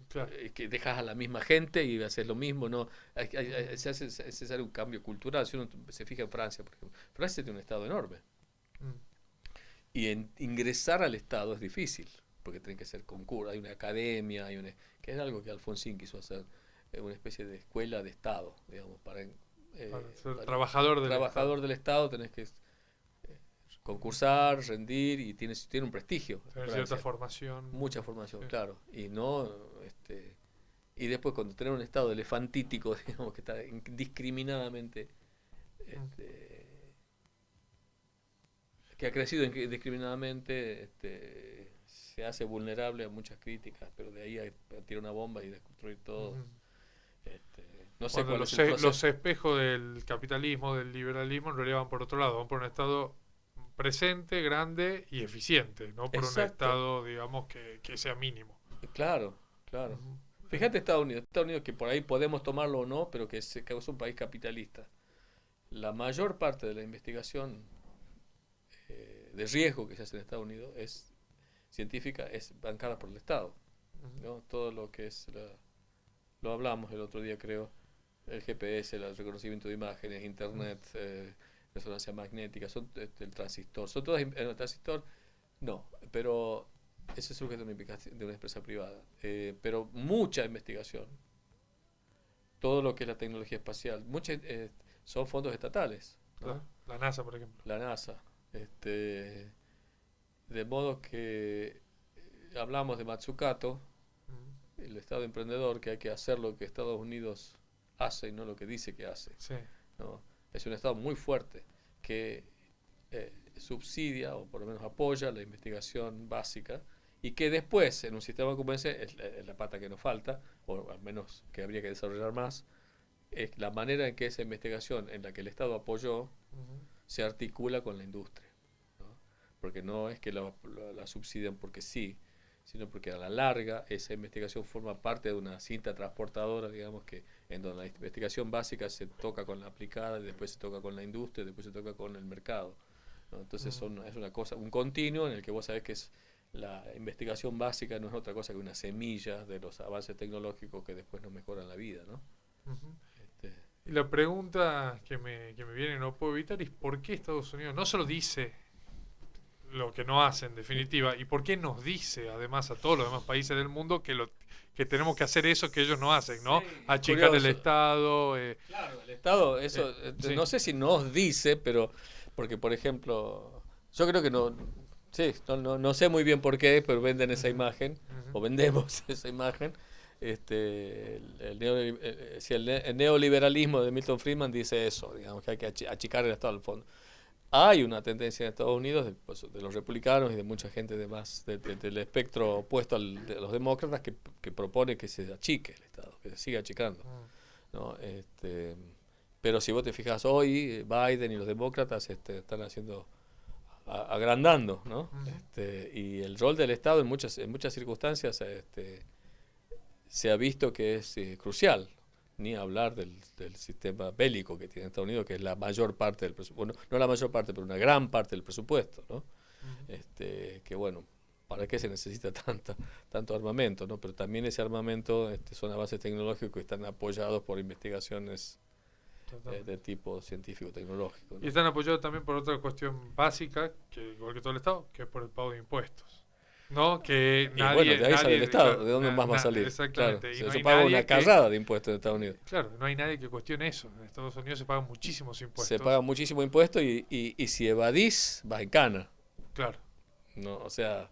Claro. que dejas a la misma gente y haces lo mismo, ¿no? Se hace es necesario un cambio cultural. Si uno se fija en Francia, por ejemplo, Francia tiene un Estado enorme Mm. y ingresar al Estado es difícil porque tiene que ser concurso, hay una academia, que es algo que Alfonsín quiso hacer, una especie de escuela de Estado, digamos, Para ser para trabajador del trabajador Estado. del Estado tenés que concursar, rendir y tiene un prestigio en Tener cierta Francia, formación. mucha formación, Sí. claro, y no, y después cuando tenés un estado elefantítico, digamos, que está indiscriminadamente, este, que ha crecido indiscriminadamente, se hace vulnerable a muchas críticas, pero de ahí a tirar una bomba y destruir todo. Ujú. No sé Cuando cuál es el proceso. los espejos del capitalismo, del liberalismo, en realidad van por otro lado, van por un Estado presente, grande y eficiente, no por un Exacto, Estado, digamos, que sea mínimo. claro, claro. Ujú. Fíjate Estados Unidos que por ahí podemos tomarlo o no, pero que es un país capitalista. La mayor parte de la investigación de riesgo que se hace en Estados Unidos es científica, es bancada por el Estado, Ujú. ¿no? Todo lo que es, lo hablamos el otro día creo, el GPS, el reconocimiento de imágenes, Internet, resonancia magnética, el transistor, son todas, el transistor no, pero eso es sujeto de una empresa privada, pero mucha investigación, todo lo que es la tecnología espacial, son fondos estatales, Claro. ¿no? La NASA, por ejemplo. La NASA, de modo que hablamos de Matsukato, Ujú. el Estado emprendedor, que hay que hacer lo que Estados Unidos hace y no lo que dice que hace, Sí. ¿no? Es un Estado muy fuerte que subsidia o por lo menos apoya la investigación básica y que después en un sistema como ese es la pata que nos falta, o al menos que habría que desarrollar más, es la manera en que esa investigación en la que el Estado apoyó Ujú. se articula con la industria, ¿no? Porque no es que la subsidian porque sí, sino porque a la larga esa investigación forma parte de una cinta transportadora, digamos, que en donde la investigación básica se toca con la aplicada, después se toca con la industria, después se toca con el mercado, ¿no? Entonces Ujú. es una cosa, un continuo en el que vos sabés que la investigación básica no es otra cosa que una semilla de los avances tecnológicos que después nos mejoran la vida, ¿no? Ujú. Este, Y la pregunta que me viene y no puedo evitar es ¿por qué Estados Unidos no solo dice lo que no hace en definitiva y por qué nos dice además a todos los demás países del mundo que tenemos que hacer eso que ellos no hacen, ¿no? es Achicar el curioso. Estado. Claro, el Estado, Sí. no sé si nos dice, pero porque por ejemplo, yo creo que no, sí, no sé muy bien por qué, pero venden esa Ujú, imagen, ujú. o vendemos esa imagen. Sí, el neoliberalismo de Milton Friedman dice eso, digamos que hay que achicar el Estado al fondo. Hay una tendencia en Estados Unidos de los republicanos y de mucha gente del espectro opuesto de los demócratas que propone que se achique el Estado, que se siga achicando, Mm. ¿no? Pero si vos te fijas hoy, Biden y los demócratas están haciendo, agrandando, ¿no? Ujú. Y el rol del Estado en muchas circunstancias se ha visto que es crucial. Ni hablar del sistema bélico que tiene Estados Unidos, que es la mayor parte del presupuesto, bueno, no la mayor parte, pero una gran parte del presupuesto, ¿no? Ujú. Que bueno, ¿para qué se necesita tanto armamento? ¿No? Pero también ese armamento son avances tecnológicos que están apoyados por investigaciones Totalmente. de tipo científico-tecnológico, Y ¿no? están apoyados también por otra cuestión básica, que igual que todo el Estado, que es por el pago de impuestos. ¿No? Que Y bueno, de ahí sale el Estado, claro, ¿de dónde más va a salir? Claro, exactamente, y no se hay paga una nadie carrada de impuestos en Estados Unidos. claro, no hay nadie que cuestione eso. En Estados Unidos se pagan muchísimos Se impuestos. paga muchísimo impuesto y si evadís, vas en cana, Claro. ¿no? O sea,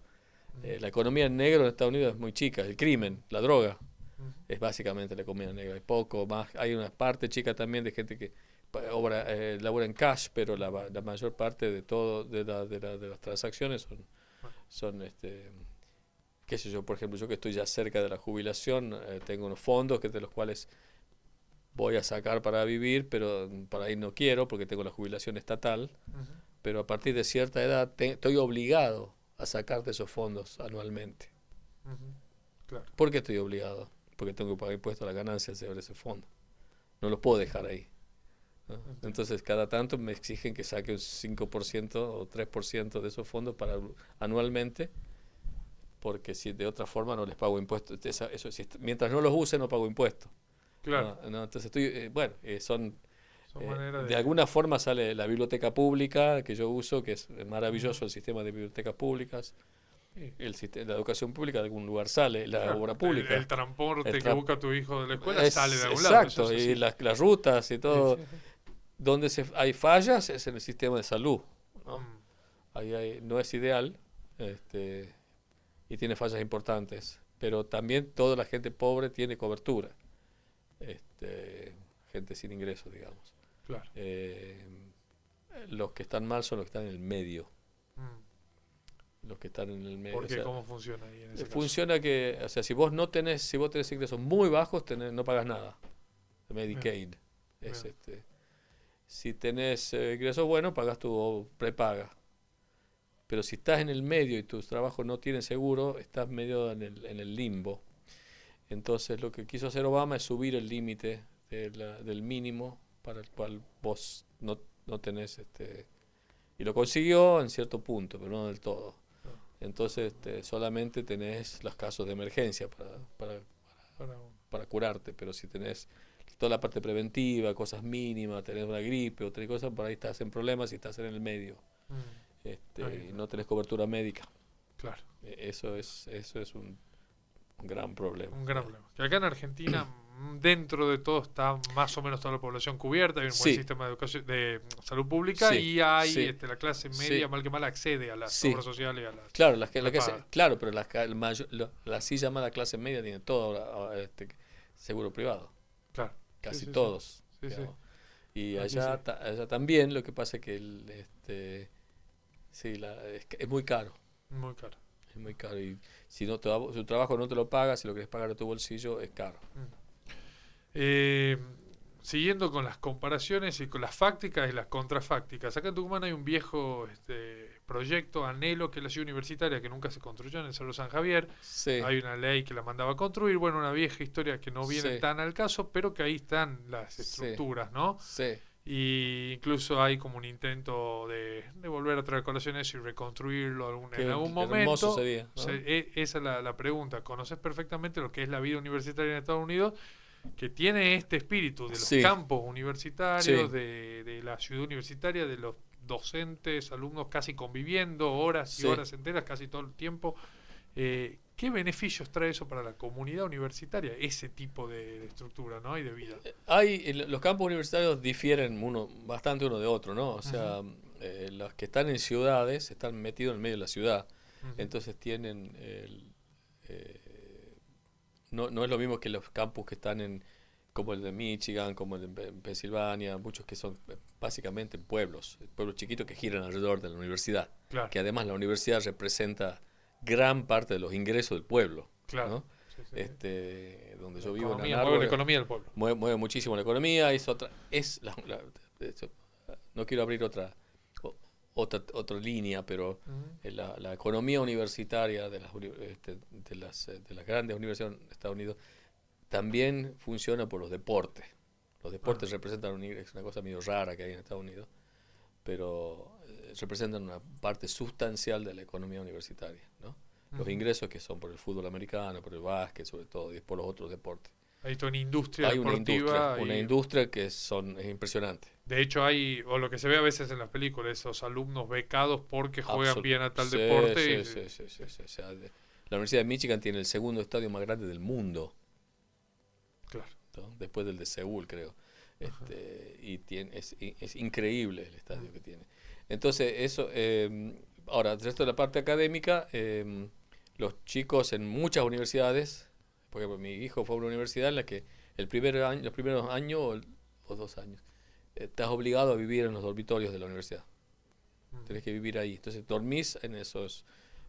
Ujú, la economía en negro en Estados Unidos es muy chica, el crimen, la droga, ujú, es básicamente la economía negra. Hay poco más, hay una parte chica también de gente que labora en cash, pero la mayor parte de todo, de las transacciones bueno, son qué sé yo, por ejemplo, yo que estoy ya cerca de la jubilación, tengo unos fondos de los cuales voy a sacar para vivir, pero para ahí no quiero porque tengo la jubilación estatal, Ujú, pero a partir de cierta edad estoy obligado a sacar de esos fondos anualmente. ujú. Claro. ¿Por qué estoy obligado? Porque tengo que pagar impuestos a la ganancia sobre ese fondo. No lo puedo dejar ahí, ¿no? Entiendo. Entonces, cada tanto me exigen que saque un 5% o 3% de esos fondos anualmente, porque si de otra forma no les pago impuestos. Mientras no los use, no pago impuestos. Claro. No, entonces son Son maneras de de... alguna forma sale la biblioteca pública que yo uso, que es Ujú. maravilloso el sistema de bibliotecas públicas, Sí, la educación pública de algún lugar sale, la claro. obra El pública, el transporte que tra- busca tu hijo de la escuela sale de es algún lado, eso es exacto, y así. las rutas y Sí, todo. sí, sí. Donde hay fallas es en el sistema de salud, ¿no? Mm, No es ideal, este, y tiene fallas importantes, pero también toda la gente pobre tiene cobertura, gente sin ingresos, digamos. claro. Eh, los que están mal son los que están en el medio, Mm. los que están en el medio. ¿Por qué? ¿Cómo funciona ahí en ese caso? Funciona que, o sea, si vos tenés ingresos muy bajos, no pagas nada. Bien, Medicaid es bien. Si tenés ingresos buenos, pagas tu prepaga. Pero si estás en el medio y tus trabajos no tienen seguro, estás medio en el limbo. Entonces lo que quiso hacer Obama es subir el límite del mínimo para el cual vos no tenés y lo consiguió en cierto punto, pero no del todo. No, Entonces solamente tenés los casos de emergencia para, para un- para curarte, pero si tenés toda la parte preventiva, cosas mínimas, tenés una gripe o otra cosa, por ahí estás en problemas y estás en el medio, ahí, y no tenés cobertura médica. claro. Eso es un gran problema. Un gran problema. Que acá en Argentina, dentro de todo, está más o menos toda la población cubierta, hay un buen Sí, sistema de educación, de salud pública sí, y hay sí, la clase media, sí, mal que mal, accede a las sí. obras sociales, a las Claro, prepagas. claro, pero la así llamada clase media tiene todo seguro privado, Claro. Sí, casi sí, sí. todos, Sí, sí. digamos. Y Aquí sí. allá también, lo que pasa es que sí, es muy caro, Muy caro. es muy caro. Y si tu trabajo no te lo paga, si lo querés pagar de tu bolsillo, es caro. Mm. Eh, Siguiendo con las comparaciones y con las fácticas y las contrafácticas. Acá en Tucumán hay un viejo proyecto, anhelo, que es la ciudad universitaria, que nunca se construyó en el Cerro San Javier. Sí, Hay una ley que la mandaba a construir. Bueno, una vieja historia que no viene sí, tan al caso, pero que ahí están las sí, estructuras, ¿no? sí. Y incluso hay como un intento de volver a traer colaciones y reconstruirlo en Qué algún hermoso momento. sería, ¿no? Esa es la pregunta. ¿Conoces perfectamente lo que es la vida universitaria en Estados Unidos? Que tiene este espíritu de los Sí, campos universitarios, sí, de la ciudad universitaria, de los docentes, alumnos casi conviviendo horas y sí. horas enteras, casi todo el tiempo. ¿Qué beneficios trae eso para la comunidad universitaria, ese tipo de estructura, ¿no? Y de vida? Los campos universitarios difieren bastante uno de otro, ¿no? O Ujú, sea, los que están en ciudades están metidos en el medio de la ciudad, ujú, entonces eh, no es lo mismo que los campus que están como el de Michigan, como el de Pensilvania, muchos que son básicamente pueblos chiquitos que giran alrededor de la universidad, claro, que además la universidad representa gran parte de los ingresos del pueblo, claro. ¿no? Sí, sí, sí. Donde La yo vivo en Ann economía, mueve la Arbor, economía del pueblo. mueve muchísimo la economía, no quiero abrir otra línea, pero Ujú, la economía universitaria de las grandes universidades de Estados Unidos también funciona por los deportes. Los ah, deportes representan es una cosa medio rara que hay en Estados Unidos, pero representan una parte sustancial de la economía universitaria, ¿no? Los ujú. ingresos que son por el fútbol americano, por el básquet, sobre todo, y por los otros deportes. Hay toda una industria Hay deportiva una y industria que es impresionante. de hecho hay, o lo que se ve a veces en las películas, esos alumnos becados porque juegan bien a tal Sí, deporte. sí, sí, sí, sí, sí. O sea, la Universidad de Michigan tiene el segundo estadio más grande del mundo, Claro. ¿no? Después del de Seúl, creo. Ajá. Es increíble el estadio Mm, que tiene. Entonces, ahora, el resto de la parte académica, los chicos en muchas universidades, porque mi hijo fue a una universidad en la que los primeros años o 2 años, estás obligado a vivir en los dormitorios de la universidad. mm, Tenés que vivir ahí. Entonces dormís en esos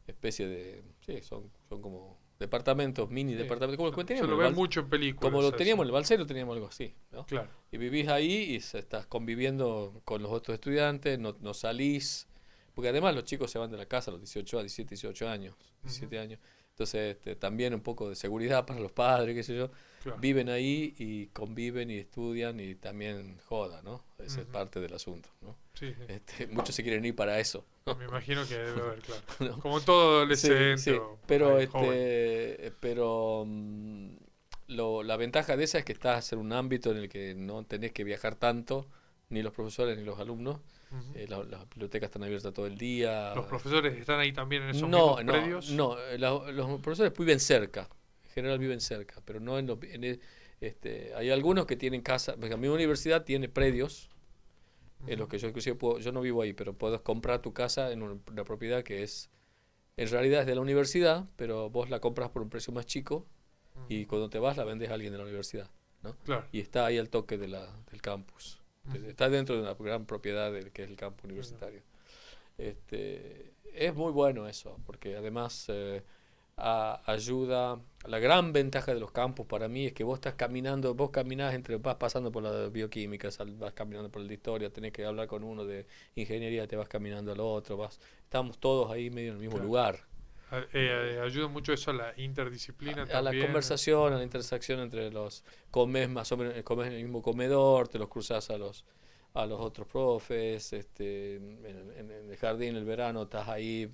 especie de, sí, son como departamentos, mini Sí. departamentos, como los que Se teníamos lo en el ve mucho en películas. como lo eso. teníamos en el Balsero, teníamos algo así, ¿no? Claro. Y vivís ahí y estás conviviendo con los otros estudiantes, no salís, porque además los chicos se van de la casa a los 18, a 17, 18 años, 17 años. Entonces, también un poco de seguridad para los padres, qué sé yo. Claro. Viven ahí y conviven y estudian y también jodan, ¿no? Esa es Ujú. parte del asunto, ¿no? Sí, sí. Muchos se quieren ir para eso, ¿no? Me imagino que debe haber, claro. ¿No? Como todo Sí, adolescente sí, o pero joven. la ventaja de esa es que estás en un ámbito en el que no tenés que viajar tanto, ni los profesores ni los alumnos. Ujú. Las bibliotecas están abiertas todo el día. ¿Los profesores están ahí también en esos No, mismos no, predios? no. Los profesores viven cerca, en general viven cerca, pero no hay algunos que tienen casa. Porque mi universidad tiene predios en los que yo inclusive yo no vivo ahí, pero puedes comprar tu casa en una propiedad que en realidad es de la universidad, pero vos la compras por un precio más chico y Ujú. cuando te vas la vendes a alguien de la universidad, ¿no? Claro. Y está ahí al toque del campus. Ujú. Está dentro de una gran propiedad que es el campus universitario. Es muy bueno eso, porque además ayuda. La gran ventaja de los campus para mí es que vos estás caminando, vos caminás vas pasando por la bioquímica, vas caminando por el de historia, tenés que hablar con uno de ingeniería, te vas caminando al otro, estamos todos ahí medio en el mismo Claro. lugar. Ayuda mucho eso a la interdisciplina A la también. conversación, a la intersección entre comes más o menos, comes en el mismo comedor, te los cruzas a los otros profes, en el jardín, el verano, estás ahí.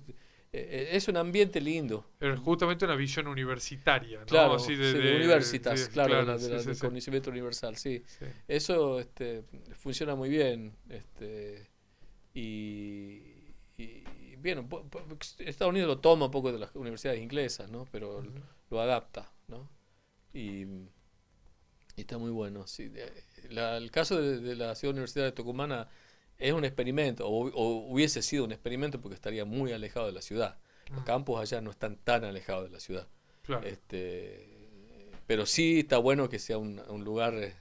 Es un ambiente lindo. Es justamente una visión universitaria, ¿no? Claro, Así sí, de universitas, claro, claro, sí, sí, del sí. conocimiento universal, sí. Sí. Eso funciona muy bien. Y bien, Estados Unidos lo toma un poco de las universidades inglesas, ¿no? Pero Ujú. lo adapta, ¿no? Y, y está muy bueno. Sí, el caso de la Ciudad Universitaria de Tucumán es un experimento, o hubiese sido un experimento porque estaría muy alejado de la ciudad. Los Mm. campus allá no están tan alejados de la ciudad. Claro. Pero sí está bueno que sea un lugar en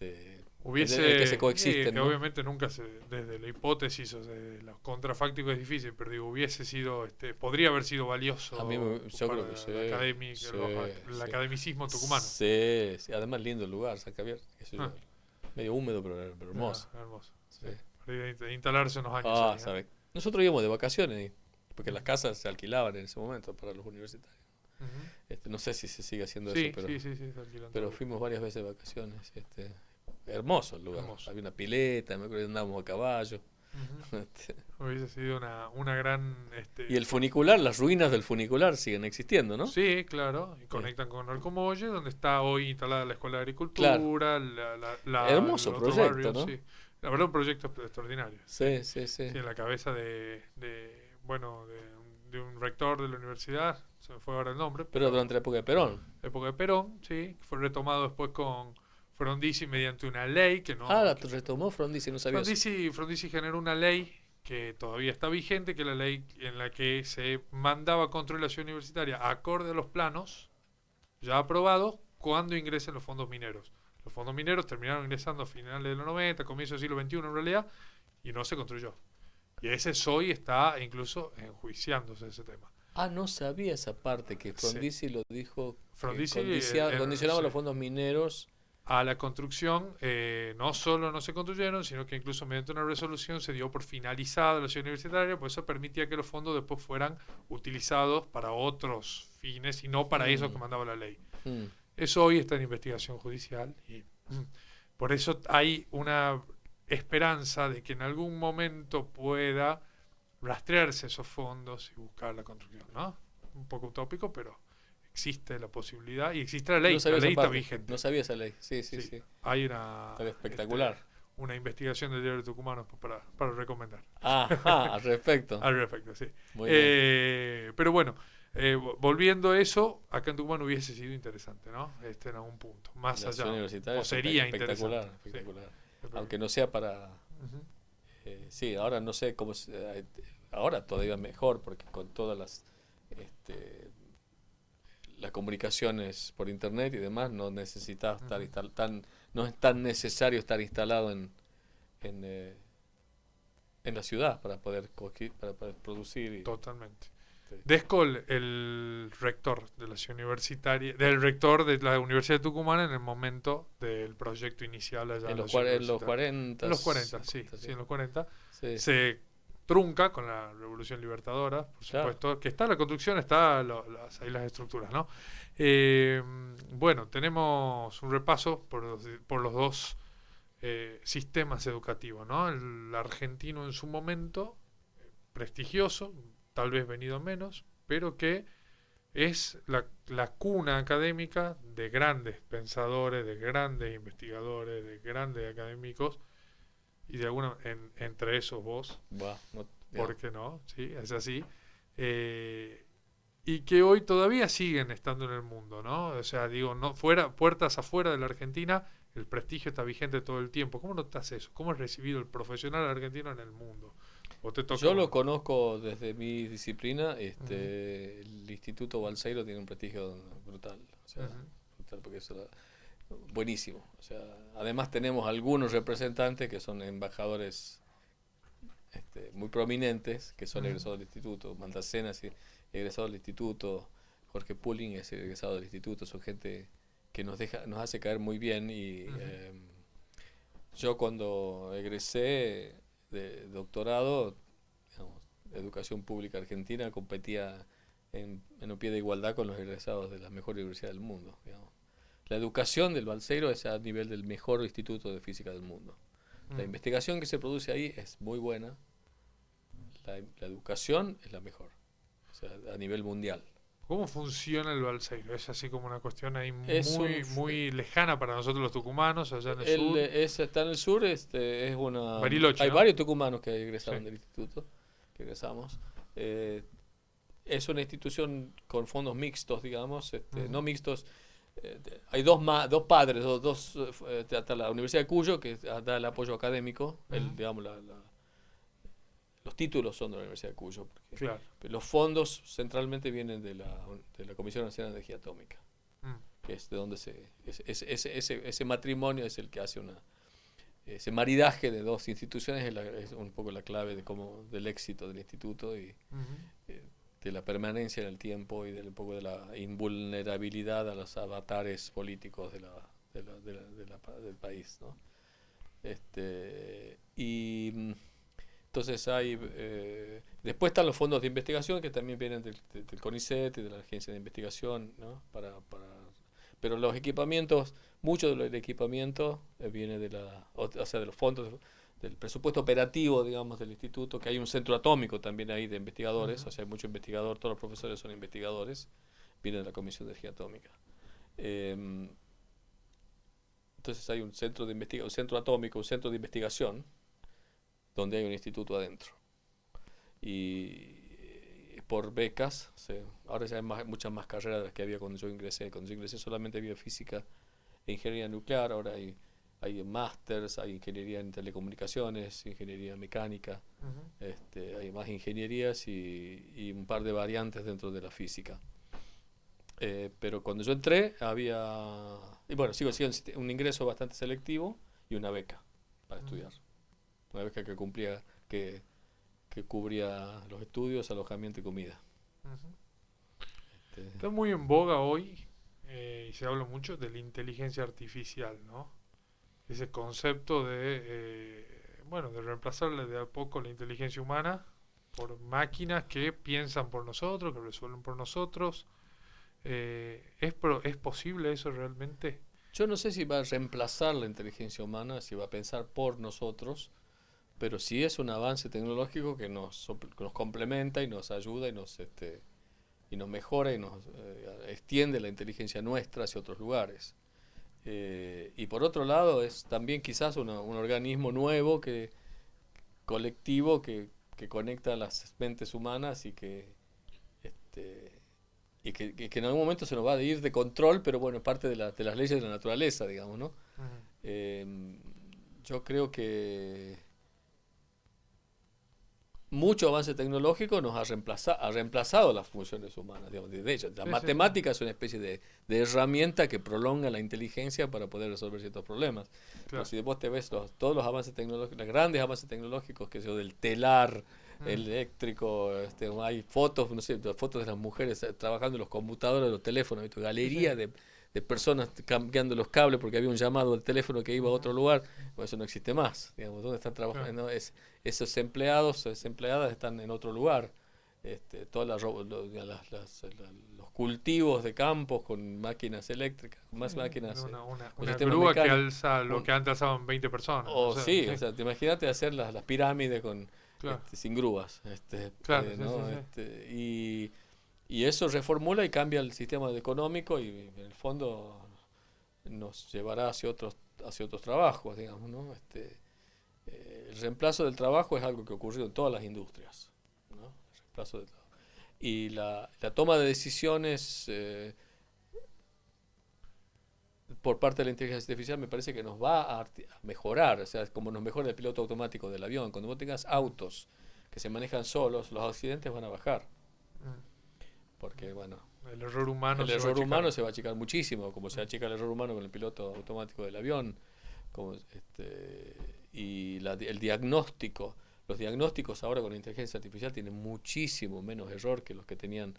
el que se coexisten, que ¿no? obviamente nunca desde la hipótesis o desde los contrafácticos es difícil, pero digo, hubiese sido, podría haber sido valioso A mí yo para creo que sí, el sí. academicismo tucumano. Sí, sí, además lindo el lugar, San Javier, qué sé yo, Ah, medio húmedo pero hermoso. hermoso. Sí. Sí. Para instalarse unos años ahí, ¿eh? ¿Sabes? Nosotros íbamos de vacaciones ahí, porque las Ujú. casas se alquilaban en ese momento para los universitarios. Ujú. No sé si se sigue haciendo eso, Sí, sí, sí, sí, está alquilando. pero fuimos varias veces de vacaciones. Hermoso el lugar. Hermoso. Había una pileta, me acuerdo que andábamos a caballo. Ujú. Hubiese sido una gran... Y el funicular, las ruinas del funicular siguen existiendo, ¿no? Sí, claro, y conectan con Olcomolle, donde está hoy instalada la Escuela de Claro. Agricultura, el Hermoso otro proyecto, barrio, ¿no? sí. La verdad, un proyecto extraordinario, sí. Sí, sí, sí. Sí, en la cabeza bueno, de un rector de la universidad, se me fue ahora el nombre, Pero durante la época de Perón. época de Perón, sí, que fue retomado después con Frondizi mediante una ley que no... La retomó Frondizi, no sabía eso. Frondizi generó una ley que todavía está vigente, que es la ley en la que se mandaba construir la ciudad universitaria acorde a los planos ya aprobados cuando ingresen los fondos mineros. Los fondos mineros terminaron ingresando a finales de los 90, comienzos del siglo XXI en realidad, y no se construyó. Y ese SOI está incluso enjuiciándose ese tema. No sabía esa parte, que Sí. Frondizi lo dijo, que Frondizi condicionaba sí, los fondos mineros. a la construcción, no solo no se construyeron, sino que incluso mediante una resolución se dio por finalizada la ciudad universitaria, pues eso permitía que los fondos después fueran utilizados para otros fines y no para eso que mandaba la ley. Mm. Eso hoy está en investigación judicial y por eso hay una esperanza de que en algún momento pueda rastrearse esos fondos y buscar la construcción, ¿no? Un poco utópico, pero existe la posibilidad y existe la ley. No sabía La ley esa está parte. vigente. No sabía esa ley. Sí, sí, Sí, sí. hay una Está espectacular. una investigación del diario de Tucumano para recomendar. Ajá, al respecto. Al respecto, sí. Muy bien. Pero bueno, volviendo a eso, acá en Tucumán hubiese sido interesante, ¿no? En algún punto, más La ciudad allá. universitaria O sería espectacular, interesante. espectacular. Sí. Aunque no sea para... Ujú. Sí, ahora no sé cómo... ahora todavía mejor, porque con todas las comunicaciones por internet y demás, no necesitas no es tan necesario estar instalado en la ciudad para poder producir. Totalmente. Descol, el rector de la ciudad universitaria, del rector de la Universidad de Tucumán en el momento del proyecto inicial allá En la los, ciudad en los universitaria. 40. En los 40, sí, 50, sí, en los 40. sí. Se trunca con la Revolución Libertadora, por Claro. supuesto, que está la construcción, está ahí las estructuras, ¿no? Bueno, tenemos un repaso por los dos sistemas educativos, ¿no? El argentino en su momento, prestigioso, tal vez venido menos, pero que es la cuna académica de grandes pensadores, de grandes investigadores, de grandes académicos, y de alguna, entre esos vos, Va, no, ¿por qué no? Sí, es así. Y que hoy todavía siguen estando en el mundo, ¿no? O sea, digo, no fuera, puertas afuera de la Argentina, el prestigio está vigente todo el tiempo. ¿Cómo notas eso? ¿Cómo es recibido el profesional argentino en el mundo? ¿O te toca? yo lo conozco desde mi disciplina. Ujú, El Instituto Balseiro tiene un prestigio brutal. O sea, ujú, brutal porque eso buenísimo. O sea, además tenemos algunos representantes que son embajadores muy prominentes, que son ujú, egresados del instituto. Maldacena es egresado del instituto, Jorge Pulling es egresado del instituto. Son gente que nos hace caer muy bien. Y ujú, yo cuando egresé de doctorado, digamos, educación pública argentina, competía en un pie de igualdad con los egresados de las mejores universidades del mundo, digamos. La educación del Balseiro es a nivel del mejor instituto de física del mundo. La ujú. investigación que se produce ahí es muy buena. La educación es la mejor, o sea, a nivel mundial. ¿Cómo funciona el Balseiro? Es así como una cuestión ahí Es un, muy, muy lejana para nosotros los tucumanos, allá en el sur. está en el sur. Bariloche, Hay ¿no? varios tucumanos que Sí. egresaron del instituto, que egresamos. Eh, es una institución con fondos mixtos, digamos, Ujú, no mixtos. Hay dos padres, está la Universidad de Cuyo, que da el apoyo académico. ujú. Digamos, los títulos son de la Universidad de Cuyo, porque Claro. los fondos centralmente vienen de la Comisión Nacional de Energía Atómica, Mm, que es de donde ese matrimonio es el que hace ese maridaje de dos instituciones. Es un poco la clave del éxito del instituto y ujú, de la permanencia en el tiempo y un poco de la invulnerabilidad a los avatares políticos del país, ¿no? Y entonces después están los fondos de investigación que también vienen del CONICET y de la Agencia de Investigación, ¿no? Pero los equipamientos, mucho del equipamiento viene o sea, de los fondos del presupuesto operativo, digamos, del instituto, que hay un centro atómico también ahí de investigadores. ujú. O sea, hay mucho investigador, todos los profesores son investigadores, vienen de la Comisión de Energía Atómica. Em, entonces hay un centro de investigación, un centro atómico, un centro de investigación, donde hay un instituto adentro. Y por becas, ahora ya hay muchas más carreras de las que había cuando yo ingresé. Cuando yo ingresé solamente había física e ingeniería nuclear. Ahora hay másters, hay ingeniería en telecomunicaciones, ingeniería mecánica. Ujú. Hay más ingenierías y un par de variantes dentro de la física. Pero cuando yo entré y bueno, sigo siendo un ingreso bastante selectivo y una beca para Ujú, estudiar. Una beca que cubría los estudios, alojamiento y comida. ujú. Este, Está muy en boga hoy y se habla mucho de la inteligencia artificial, ¿no? Ese concepto bueno, de reemplazarle de a poco la inteligencia humana por máquinas que piensan por nosotros, que resuelven por nosotros. ¿Es posible eso realmente? yo no sé si va a reemplazar la inteligencia humana, si va a pensar por nosotros, pero sí es un avance tecnológico que nos complementa y nos ayuda y nos mejora y nos extiende la inteligencia nuestra hacia otros lugares. Y por otro lado es también quizás un organismo nuevo, colectivo, que conecta las mentes humanas este, y que en algún momento se nos va a ir de control, pero bueno, es parte de las leyes de la naturaleza, digamos, ¿no? Ujú. Eh, yo creo que mucho avance tecnológico ha reemplazado las funciones humanas. Digamos. De hecho, la Sí, sí, sí. matemática es una especie de herramienta que prolonga la inteligencia para poder resolver ciertos problemas. Pero Claro. si vos te ves todos los avances tecnológicos, los grandes avances tecnológicos, que es del telar, eléctrico, hay fotos, no sé, fotos de las mujeres trabajando en los computadores, los teléfonos, ¿viste? Galería de personas cambiando los cables porque había un llamado del teléfono que iba a otro lugar. Bueno, eso no existe más, digamos. ¿Dónde están trabajando? Claro. Esos empleados o desempleadas están en otro lugar. Todas los cultivos de campos con máquinas eléctricas, más máquinas, con Una sistemas grúa que mecánicos. alza lo que antes alzaban 20 personas. O O sea, sí, sí, o sea, te imagínate hacer las pirámides con claro, sin grúas, claro, sí, ¿no? sí, sí. Y eso reformula y cambia el sistema económico y en el fondo nos llevará hacia otros trabajos, digamos, ¿no? El reemplazo del trabajo es algo que ocurrió en todas las industrias, ¿no? El reemplazo del trabajo. Y la toma de decisiones por parte de la inteligencia artificial me parece que nos va a mejorar, o sea, como nos mejora el piloto automático del avión. Cuando vos tengas autos que se manejan solos, los accidentes van a bajar, Mm. porque bueno, El error humano el se va a error humano achicar. se va a achicar muchísimo, como se achica el error humano con el piloto automático del avión, como, y el diagnóstico. Los diagnósticos ahora con la inteligencia artificial tienen muchísimo menos error que los que tenían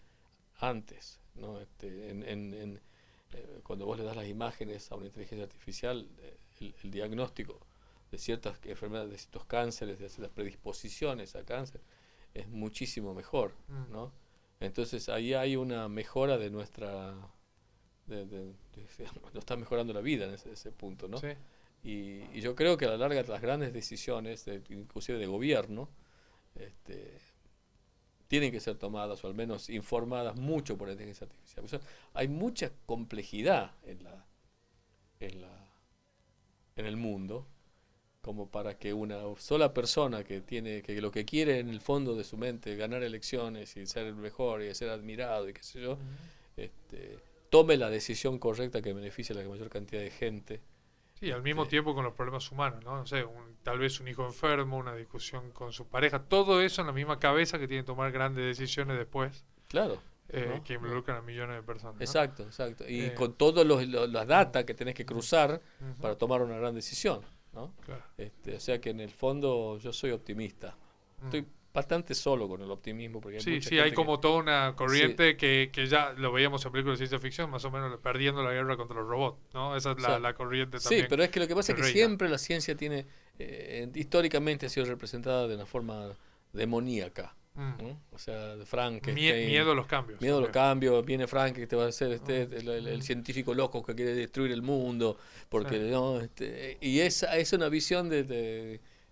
antes, ¿no? Cuando vos le das las imágenes a una inteligencia artificial, el diagnóstico de ciertas enfermedades, de ciertos cánceres, de ciertas predisposiciones a cáncer, es muchísimo mejor, Mm. ¿no? Entonces ahí hay una mejora de nuestra... nos está mejorando la vida en ese punto, ¿no? Sí. Y yo creo que a la larga las grandes decisiones, inclusive de gobierno, tienen que ser tomadas o al menos informadas mucho por la inteligencia artificial. O sea, hay mucha complejidad en el mundo como para que una sola persona que lo que quiere en el fondo de su mente ganar elecciones y ser el mejor y ser admirado y qué sé yo, tome la decisión correcta que beneficie a la mayor cantidad de gente. Sí, al mismo tiempo con los problemas humanos, ¿no? No sé, tal vez un hijo enfermo, una discusión con su pareja, todo eso en la misma cabeza que tiene que tomar grandes decisiones después, Claro, ¿no? que involucran a millones de personas, ¿no? Exacto, exacto. Y Eh, con todas las data que tenés que cruzar ujú, para tomar una gran decisión, ¿no? claro. O sea que en el fondo yo soy optimista. Mm. Estoy bastante solo con el optimismo porque hay Sí, mucha sí, hay gente como toda una sí, corriente que ya lo veíamos en películas de ciencia ficción, más o menos perdiendo la guerra contra los robots, ¿no? Esa es exacto. la corriente Sí, también pero es que lo que pasa que es que reina. siempre la ciencia tiene, históricamente ha sido representada de una forma demoníaca, Mm. ¿no? O sea, de Frankenstein, Miedo a los cambios miedo a los también. cambios, viene Frank que te va a hacer el Mm. científico loco que quiere destruir el mundo, Sí. porque no, y esa es una visión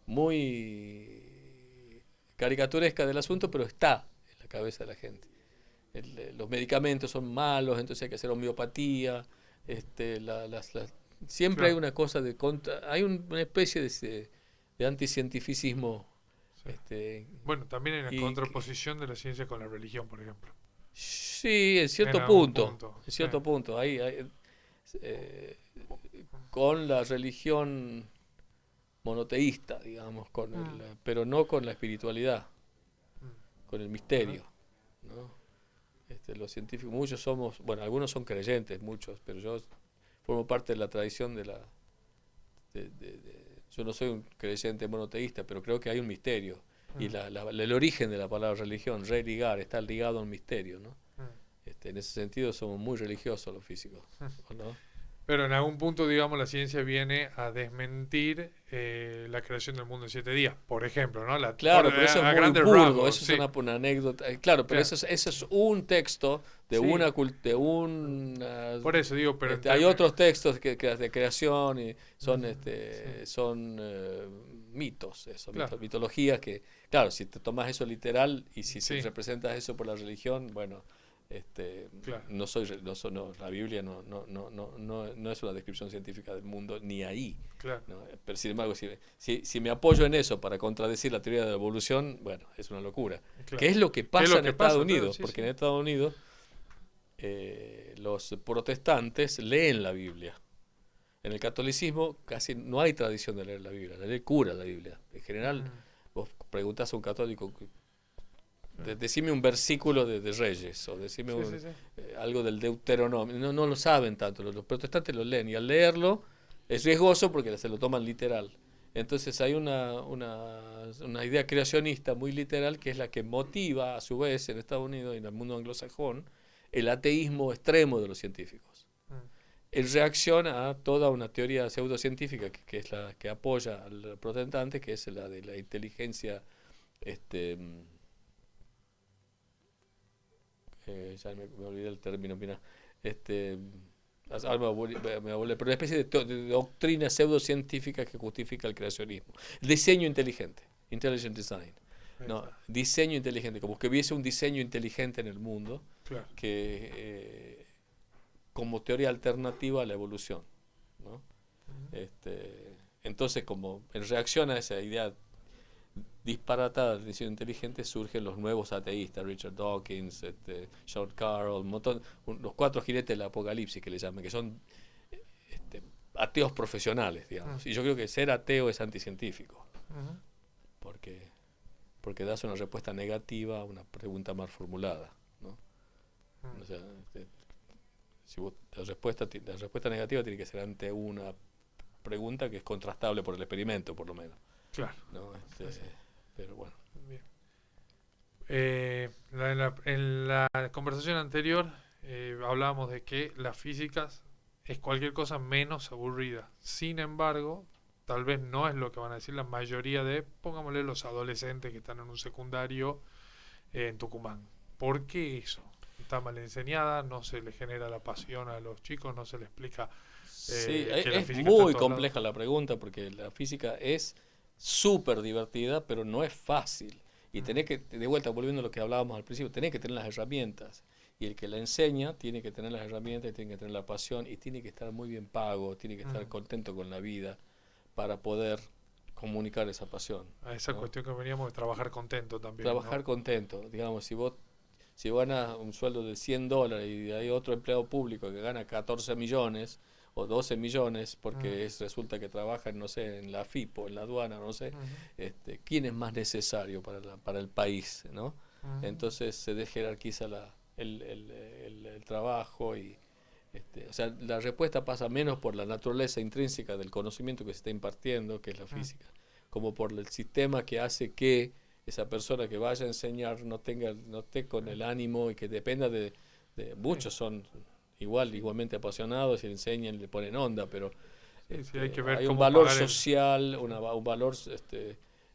muy caricaturesca del asunto, pero está en la cabeza de la gente. Los medicamentos son malos, entonces hay que hacer homeopatía, siempre hay Claro. una cosa hay una especie de anticientificismo, Sí. este, Bueno, también hay una y contraposición de la ciencia con la religión, por ejemplo. sí, en En cierto algún punto, punto. en Sí. cierto punto, eh, con la religión monoteísta, digamos, Mm. pero no con la espiritualidad, Mm. con el Ajá. misterio, ¿no? Los científicos, muchos somos, bueno, algunos son creyentes, muchos, pero yo formo parte de la tradición yo no soy un creyente monoteísta, pero creo que hay un misterio. Y Mm. el origen de la palabra religión, religar, está ligado a un misterio, ¿no? Mm. En ese sentido somos muy religiosos los físicos, ¿o no? Pero en algún punto, digamos, la ciencia viene a desmentir la creación del mundo en 7 días, por ejemplo, ¿no? Claro, pero eso es A muy grandes burdo, rasgos, eso es sí. una anécdota. Claro, pero Claro. eso es un texto de Sí, por eso digo, pero en hay términos... otros textos de creación y son, Sí, son mitos, eso, claro, mitologías que, claro, si te tomas eso literal y si sí, representas eso por la religión, bueno, claro, no, la Biblia no es una descripción científica del mundo ni ahí. claro, ¿No? Pero sin embargo, si me apoyo en eso para contradecir la teoría de la evolución, bueno, es una locura. claro. ¿Qué es lo que ¿Qué es pasa lo en que Estados pasa? Claro, Unidos? sí, Porque sí. en Estados Unidos los protestantes leen la Biblia. En el catolicismo casi no hay tradición de leer la Biblia, la ley cura la Biblia. En general, Mm, vos preguntás a un católico, claro. decime un versículo de Reyes o decime Sí, sí, sí. algo del Deuteronomio. No lo saben tanto, los protestantes lo leen y al leerlo es riesgoso porque se lo toman literal. Entonces hay una idea creacionista muy literal que es la que motiva a su vez en Estados Unidos y en el mundo anglosajón el ateísmo extremo de los científicos. En reacción a toda una teoría pseudocientífica que es la que apoya al protestante, que es la de la inteligencia, ya me olvidé el término, mira, ahora me volé, pero una especie de doctrina pseudocientífica que justifica el creacionismo. El diseño inteligente, intelligent design. No, diseño inteligente, como que hubiese un diseño inteligente en el mundo, Claro. que como teoría alternativa a la evolución, ¿no? Entonces, como en reacción a esa idea disparatada del diseño inteligente, surgen los nuevos ateístas, Richard Dawkins, Sean Carroll, los 4 jinetes del apocalipsis que le llaman, que son ateos profesionales, digamos. Y yo creo que ser ateo es anticientífico, porque das una respuesta negativa a una pregunta mal formulada, ¿no? O sea, si vos, la respuesta negativa tiene que ser ante una pregunta que es contrastable por el experimento, por lo menos. Claro. ¿No? Pero bueno. Bien. En la conversación anterior hablábamos de que la física es cualquier cosa menos aburrida. Sin embargo, tal vez no es lo que van a decir la mayoría de, pongámosle, los adolescentes que están en un secundario en Tucumán. ¿Por qué eso? Está mal enseñada, no se le genera la pasión a los chicos, no se le explica sí, que la es física está muy en todos compleja lados. la pregunta porque la física es súper divertida, pero no es fácil. Y tenés que, de vuelta, volviendo a lo que hablábamos al principio, tenés que tener las herramientas. Y el que la enseña tiene que tener las herramientas, tiene que tener la pasión y tiene que estar muy bien pago, tiene que estar contento con la vida para poder comunicar esa pasión. A esa ¿no? cuestión que veníamos de trabajar contento también. Trabajar ¿no? contento. Digamos, si ganas un sueldo de $100 y hay otro empleado público que gana 14 millones o 12 millones porque resulta que trabaja, no sé, en la FIPO, en la aduana, no sé, ¿quién es más necesario para el país? ¿No? Entonces se desjerarquiza el trabajo y o sea, la respuesta pasa menos por la naturaleza intrínseca del conocimiento que se está impartiendo, que es la física, como por el sistema que hace que esa persona que vaya a enseñar no esté con el ánimo y que dependa de muchos son igualmente apasionados y enseñan y le ponen onda, pero Sí, hay que ver hay un cómo valor pagar social, un valor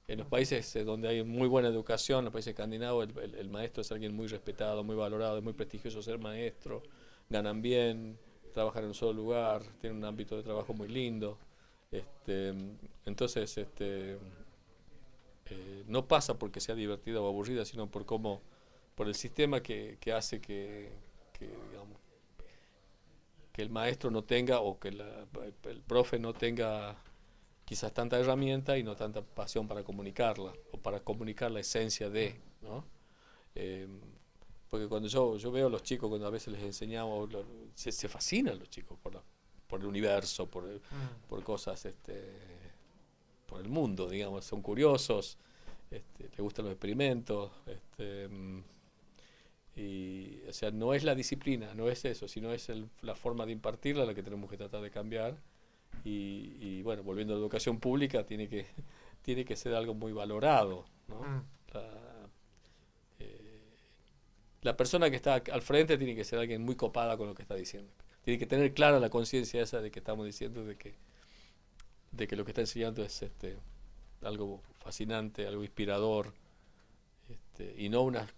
en los países donde hay muy buena educación, en los países escandinavos, el maestro es alguien muy respetado, muy valorado, es muy prestigioso ser maestro, ganan bien, trabajan en un solo lugar, tienen un ámbito de trabajo muy lindo. Entonces, no pasa porque sea divertida o aburrida, sino por el sistema que hace digamos, que el maestro no tenga o que el profe no tenga quizás tanta herramienta y no tanta pasión para comunicarla o para comunicar la esencia de, ¿no? Porque cuando yo veo a los chicos, cuando a veces les enseñamos, se fascinan los chicos por el universo, por cosas, por el mundo, digamos, son curiosos, les gustan los experimentos, y, o sea, no es la disciplina, no es eso, sino es la forma de impartirla la que tenemos que tratar de cambiar. Y bueno, volviendo a la educación pública, tiene que ser algo muy valorado, ¿no? La persona que está al frente tiene que ser alguien muy copada con lo que está diciendo. Tiene que tener clara la conciencia esa de que estamos diciendo, de que lo que está enseñando es algo fascinante, algo inspirador, y no unas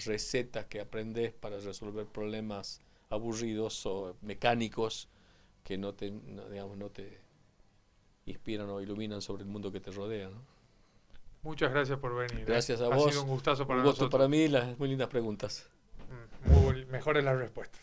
recetas que aprendes para resolver problemas aburridos o mecánicos que no te inspiran o iluminan sobre el mundo que te rodea, ¿no? Muchas gracias por venir. Gracias a Ha vos. sido un gustazo para un gusto nosotros. para mí, muy lindas preguntas. Mejores las respuestas.